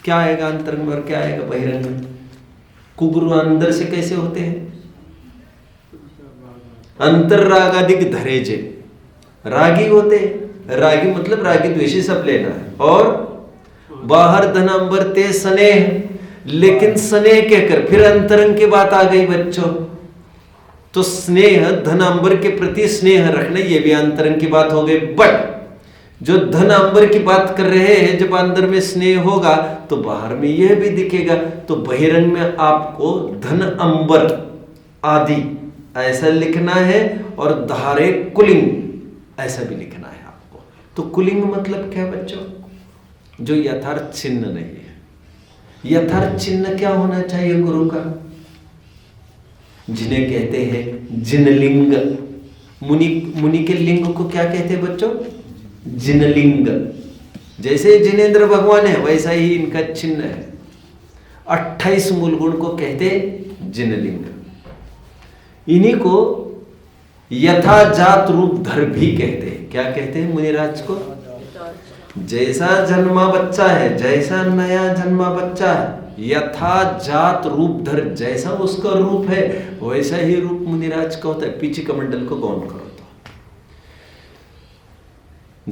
क्या आएगा अंतरंग में और क्या आएगा बहिरंग में? कुगुरु अंदर से कैसे होते हैं? अंतर रागादिक धरेजे, रागी होते हैं। रागी मतलब रागी द्वेषी सब लेना है। और बाहर धनांबर ते स्नेह, लेकिन स्नेह कहकर फिर अंतरंग की बात आ गई बच्चों। तो स्नेह, धनांबर के प्रति स्नेह रखना, ये भी अंतरंग की बात हो गई। बट जो धन अंबर की बात कर रहे हैं, जब अंदर में स्नेह होगा तो बाहर में यह भी दिखेगा। तो बहिरंग में आपको धन अंबर आदि ऐसा लिखना है और धारे कुलिंग ऐसा भी लिखना है आपको। तो कुलिंग मतलब क्या बच्चों? जो यथार्थ चिन्ह नहीं है। यथार्थ चिन्ह क्या होना चाहिए गुरु का? जिन्हें कहते हैं जिनलिंग। मुनि के लिंग को क्या कहते हैं बच्चों? जिनलिंग। जैसे जिनेंद्र भगवान है वैसा ही इनका चिन्ह है। 28 मूल गुण को कहते जिनलिंग। इन्हीं को यथा जात रूप धर भी कहते हैं। क्या कहते हैं मुनिराज को? जैसा जन्मा बच्चा है, जैसा नया जन्मा बच्चा है, यथा जात रूप धर, जैसा उसका रूप है वैसा ही रूप मुनिराज का होता है। पीछे कमंडल को गौन करो तो,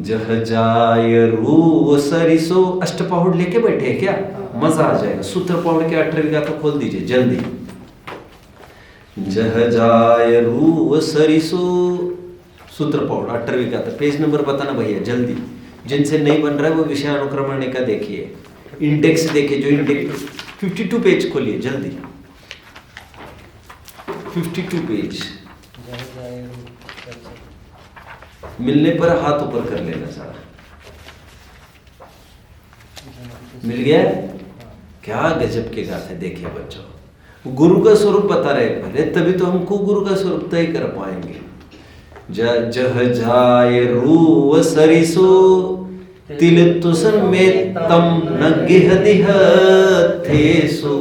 जह जाय रू सरिसो। अष्टपहुड़ लेके बैठे हैं क्या? मजा आ जाएगा। सूत्र पहुड़ के 18वीं गाथा खोल दीजिए जल्दी। जह जाय रू सरिसो, सूत्र पहुड़ 18वीं गाथा। पेज नंबर बताना भैया जल्दी। जिनसे नहीं बन रहा है वो विषय अनुक्रमण का देखिए, इंडेक्स देखिए। जो इंडेक्स 52 पेज खोलिए जल्दी। 52 पेज मिलने पर हाथ ऊपर कर लेना सारा। मिल गया? क्या गजब के गाथे। देखिए बच्चों, गुरु का स्वरूप बता रहे पहले, तभी तो हमको गुरु का स्वरूप तय कर पाएंगे। जह जाय रू सरिसो, तिल तुसन में तम न गिह दिह थेसो,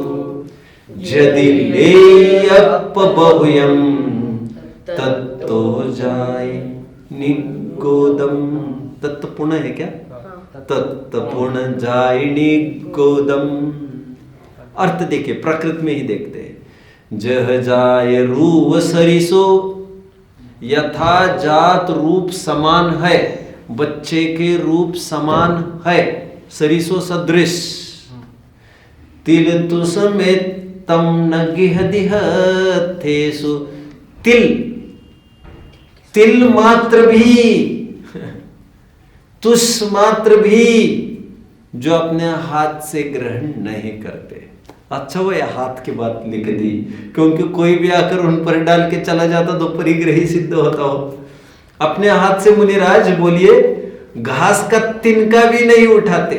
जदि ले अप बहुयम तत्तो जाय निगोदम। तत्त पुण्य है क्या? तत्त पुण्य जाय निगोदम। अर्थ देखिए, प्रकृत में ही देखते हैं। जह जाय रू सरिसो, यथा जात रूप समान है, बच्चे के रूप समान है, सरिसो सदृश। तिल तुस में तम न गिह दिह थेसु, तिल मात्र भी, तुष मात्र भी जो अपने हाथ से ग्रहण नहीं करते। अच्छा वो ये हाथ की बात लिख दी, क्योंकि कोई भी आकर उन पर डाल के चला जाता तो परिग्रही सिद्ध होता हो। अपने हाथ से मुनिराज बोलिए घास का तिनका भी नहीं उठाते।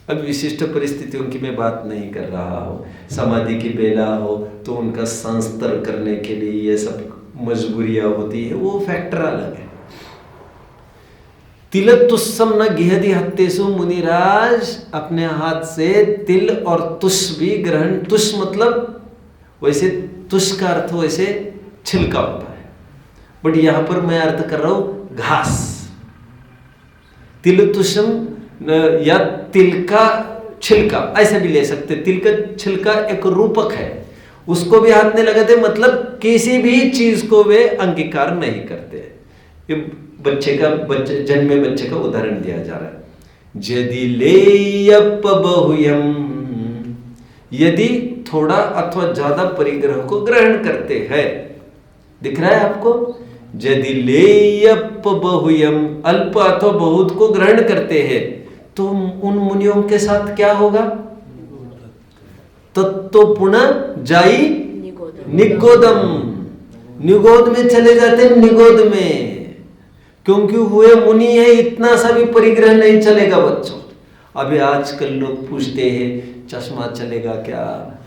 अब विशिष्ट परिस्थितियों की मैं बात नहीं कर रहा हूँ, समाधि की बेला हो तो उनका संस्तर करने के लिए ये सब मजबूरियां होती है, वो फैक्टर अलग है। तिल तुस्सम न गिहदि हत्तेसु, मुनिराज अपने हाथ से तिल और तुष भी ग्रहण, तुष मतलब वैसे तुष का अर्थ वैसे छिलका होता है, बट यहां पर मैं अर्थ कर रहा हूं घास। तिल तुषम या तिल का छिलका ऐसे भी ले सकते। तिल का छिलका एक रूपक है, उसको भी हाथ नहीं लगाते, मतलब किसी भी चीज को वे अंगीकार नहीं करते। ये बच्चे जन्मे बच्चे का उदाहरण दिया जा रहा है। यदि लेयप बहुयम, यदि थोड़ा अथवा ज्यादा परिग्रह को ग्रहण करते हैं, दिख रहा है आपको? यदि लेयप बहुयम, अल्प अथवा बहुत को ग्रहण करते हैं तो उन मुनियों के साथ क्या होगा? तत्तो पुनः जाई निगोदम, निगोद में चले जाते हैं, निगोद में, क्योंकि हुए मुनि है, इतना सा भी परिग्रह नहीं चलेगा बच्चों। अभी आजकल लोग पूछते हैं चश्मा चलेगा क्या,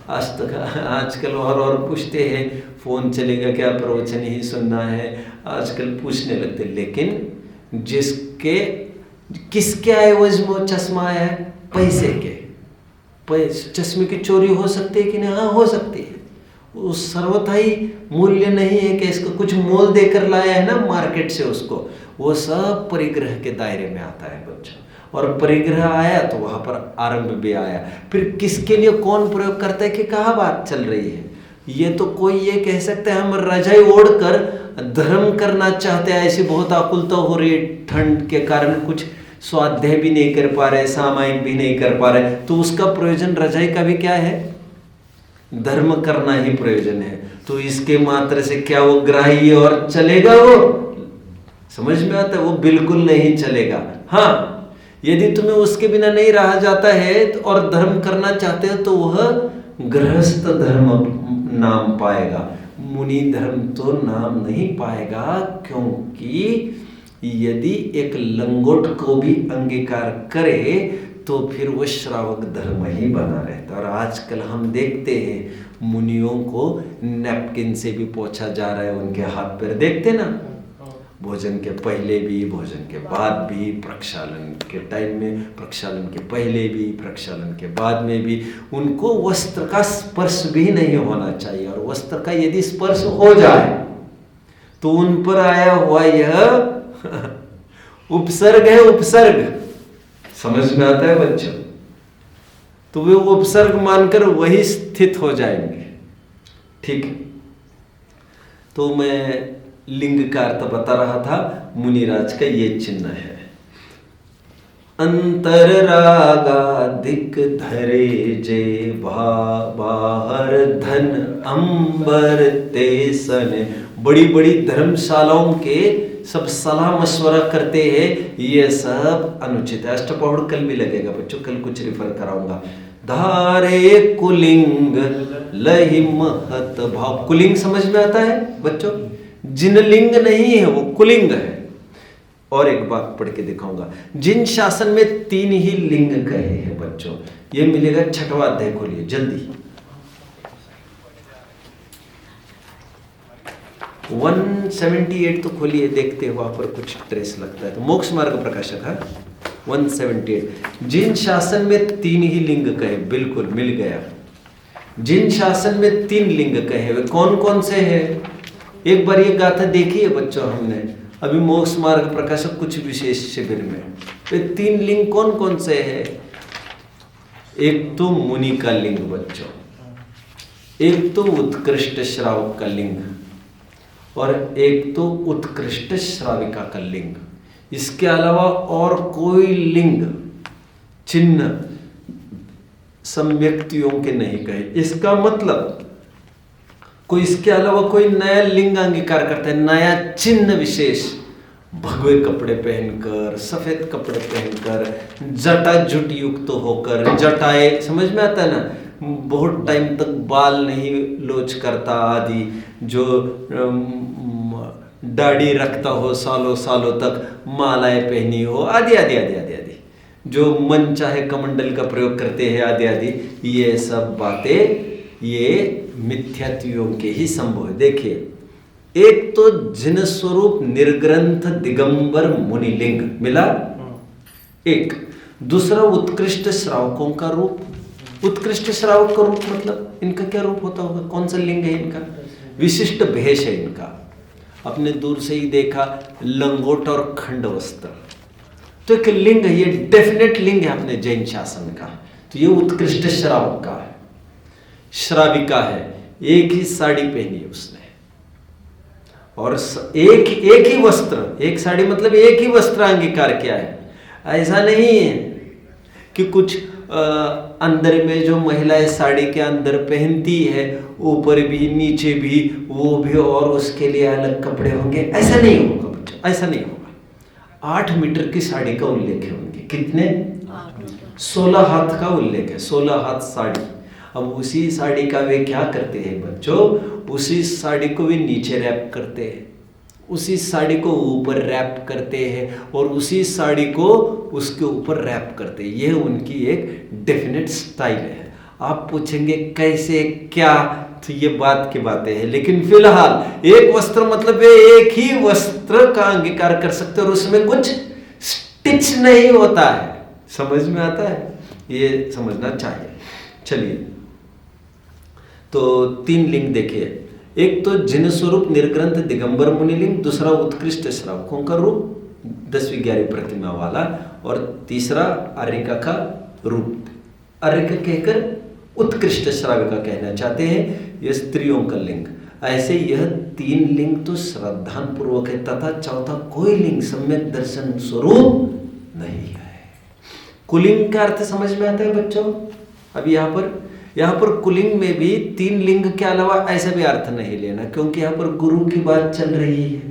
आज तक आजकल और पूछते हैं फोन चलेगा क्या, प्रवचन ही सुनना है, आजकल पूछने लगते। लेकिन जिसके किसके एवज में वो चश्मा आया है? पैसे के। चश्मे की चोरी हो सकती है कि नहीं? हाँ, हो सकती है। वो सर्वथा ही मूल्य नहीं है कि इसको कुछ मोल देकर लाया है ना मार्केट से, उसको वो सब परिग्रह के दायरे में आता है बच्चों। और परिग्रह आया तो वहां पर आरंभ भी आया। फिर किसके लिए कौन प्रयोग करता है कि कहाँ बात चल रही है? ये तो कोई ये कह सकता है हम रजाई ओढ़कर धर्म करना चाहते हैं, ऐसी बहुत आकुलता हो रही है, ठंड के कारण कुछ स्वाध्याय भी नहीं कर पा रहे, सामायिक भी नहीं कर पा रहे, तो उसका प्रयोजन रजाई का भी क्या है? धर्म करना ही प्रयोजन है। तो इसके मात्र से क्या वो ग्राह्य और चलेगा? वो समझ में आता है? वो बिल्कुल नहीं चलेगा। हाँ, यदि तुम्हें उसके बिना नहीं रहा जाता है और धर्म करना चाहते हो तो वह गृहस्थ धर्म नाम पाएगा, मुनि धर्म तो नाम नहीं पाएगा। क्योंकि यदि एक लंगोट को भी अंगीकार करे तो फिर वो श्रावक धर्म ही बना रहता। और आजकल हम देखते हैं मुनियों को नैपकिन से भी पोंछा जा रहा है, उनके हाथ पैर देखते ना, भोजन के पहले भी, भोजन के बाद भी, प्रक्षालन के टाइम में, प्रक्षालन के पहले भी, प्रक्षालन के बाद में भी उनको वस्त्र का स्पर्श भी नहीं होना चाहिए। और वस्त्र का यदि स्पर्श हो जाए तो उन पर आया हुआ यह उपसर्ग है, उपसर्ग। समझ में आता है बच्चों? तो वे उपसर्ग मानकर वही स्थित हो जाएंगे। ठीक है, तो मैं लिंग का अर्थ बता रहा था। मुनिराज का ये चिन्ह है। अंतर रागाधिक धरे जे बाहर धन अंबर ते सन। बड़ी बड़ी धर्मशालाओं के सब सलाह मशवरा करते हैं, ये सब अनुचित है। अष्टपौड़ कल भी लगेगा बच्चों, कल कुछ रिफर कराऊंगा। धारे कुलिंग लहि महत भाव। कुलिंग समझ में आता है बच्चों? जिनलिंग नहीं है, वो कुलिंग है। और एक बात पढ़ के दिखाऊंगा। जिन शासन में 3 ही लिंग कहे हैं बच्चों, ये मिलेगा 6वां अध्याय, खोलिए जल्दी। 178 तो खोलिए, देखते हैं वहां पर कुछ ट्रेस लगता है तो। मोक्ष मार्ग प्रकाशक है 178। जिन शासन में 3 ही लिंग कहे, बिल्कुल मिल गया। जिन शासन में 3 लिंग कहे वे कौन कौन से हैं? एक बार ये गाथा देखी है बच्चों हमने अभी मोक्ष मार्ग प्रकाशक कुछ विशेष शिविर में। वे 3 लिंग कौन कौन से हैं? एक तो मुनि का लिंग बच्चों, एक तो उत्कृष्ट श्रावक का लिंग, और एक तो उत्कृष्ट श्राविका का लिंग। इसके अलावा और कोई लिंग चिन्ह सम्यक्तियों के नहीं कहे। इसका मतलब कोई इसके अलावा कोई नया लिंग अंगीकार करता है, नया चिन्ह विशेष, भगवे कपड़े पहनकर, सफेद कपड़े पहनकर, जटा जुट युक्त होकर, जटाए समझ में आता है ना, बहुत टाइम तक बाल नहीं लोच करता आदि, जो दाढ़ी रखता हो सालों सालों तक, मालाएं पहनी हो आदि आदि आदि आदि आदि, जो मन चाहे कमंडल का प्रयोग करते हैं आदि आदि, ये सब बातें ये मिथ्यात्वियों के ही संभव है। देखिए, एक तो जिन स्वरूप निर्ग्रंथ दिगंबर मुनिलिंग मिला, एक दूसरा उत्कृष्ट श्रावकों का रूप, उत्कृष्ट श्रावक का रूप मतलब इनका क्या रूप होता होगा? कौन सा लिंग है इनका? विशिष्ट भेष है इनका। अपने दूर से ही देखा लंगोट और खंड वस्त्र, तो एक लिंग है, ये डेफिनेट लिंग है अपने जैन शासन का। तो ये उत्कृष्ट श्रावक का है। श्राविका है, एक ही साड़ी पहनी है उसने और एक ही वस्त्र, एक साड़ी मतलब एक ही वस्त्र अंगीकार किया है। ऐसा नहीं है कि कुछ अंदर में जो महिलाएं साड़ी के अंदर पहनती है ऊपर भी नीचे भी वो भी और उसके लिए अलग कपड़े होंगे, ऐसा नहीं होगा बच्चों, ऐसा नहीं होगा। 8 मीटर की साड़ी का उल्लेख है उनके। कितने? 16 हाथ का उल्लेख है, 16 हाथ साड़ी। अब उसी साड़ी का वे क्या करते हैं बच्चों? उसी साड़ी को वे नीचे रैप करते हैं, उसी साड़ी को ऊपर रैप करते हैं और उसी साड़ी को उसके ऊपर रैप करते हैं। ये उनकी एक डेफिनेट स्टाइल है। आप पूछेंगे कैसे क्या, तो ये बात की बातें हैं, लेकिन फिलहाल एक वस्त्र मतलब वे एक ही वस्त्र का अंगीकार कर सकते हैं और उसमें कुछ स्टिच नहीं होता है। समझ में आता है? ये समझना चाहिए। चलिए, तो 3 लिंग देखिए। एक तो जिन स्वरूप निर्ग्रंथ दिगंबर मुनिलिंग, दूसरा उत्कृष्ट श्रावकों का रूप 10-11 प्रतिमा वाला, और तीसरा आर्यिका का रूप। आर्यिका कहकर उत्कृष्ट श्राविका कहना चाहते हैं, यह स्त्रियों का लिंग। ऐसे यह 3 लिंग तो श्रद्धान पूर्वक है तथा चौथा कोई लिंग सम्यक दर्शन स्वरूप नहीं है। कुलिंग का अर्थ समझ में आता है बच्चों? अब यहाँ पर कुलिंग में भी 3 लिंग के अलावा ऐसा भी अर्थ नहीं लेना, क्योंकि यहाँ पर गुरु की बात चल रही है।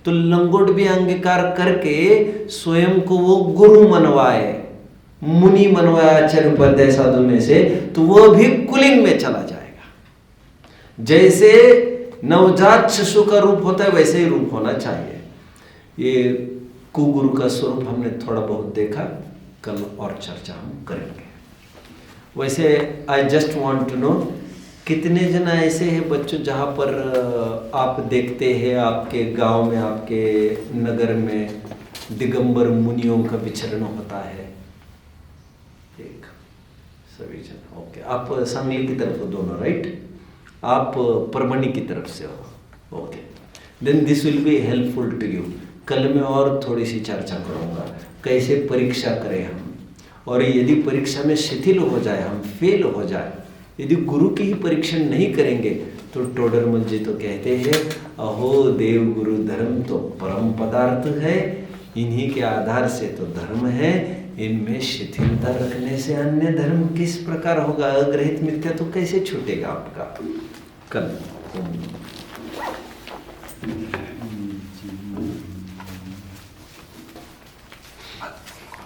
तो लंगोट भी अंगीकार करके स्वयं को वो गुरु मनवाए, मुनि मनवाए आचार्य उपाध्याय साधु में से, तो वो भी कुलिंग में चला जाएगा। जैसे नवजात शिशु का रूप होता है वैसे ही रूप होना चाहिए। ये कुगुरु का स्वरूप हमने थोड़ा बहुत देखा, कल और चर्चा हम करेंगे। वैसे I just want to know कितने जना ऐसे हैं बच्चों जहाँ पर आप देखते हैं आपके गांव में, आपके नगर में दिगंबर मुनियों का विचरण होता है? एक सभी जन। ओके, आप सांगली की तरफ हो दोनों, राइट? आप परभणी की तरफ से हो। Okay, then this will be helpful to you. कल मैं और थोड़ी सी चर्चा करूँगा कैसे परीक्षा करें हम, और यदि परीक्षा में शिथिल हो जाए, हम फेल हो जाए, यदि गुरु की ही परीक्षण नहीं करेंगे, तो टोडरमल जी तो कहते हैं, अहो देव गुरु धर्म तो परम पदार्थ है, इन्हीं के आधार से तो धर्म है, इनमें शिथिलता रखने से अन्य धर्म किस प्रकार होगा? अग्रहित मिथ्या तो कैसे छूटेगा आपका? कल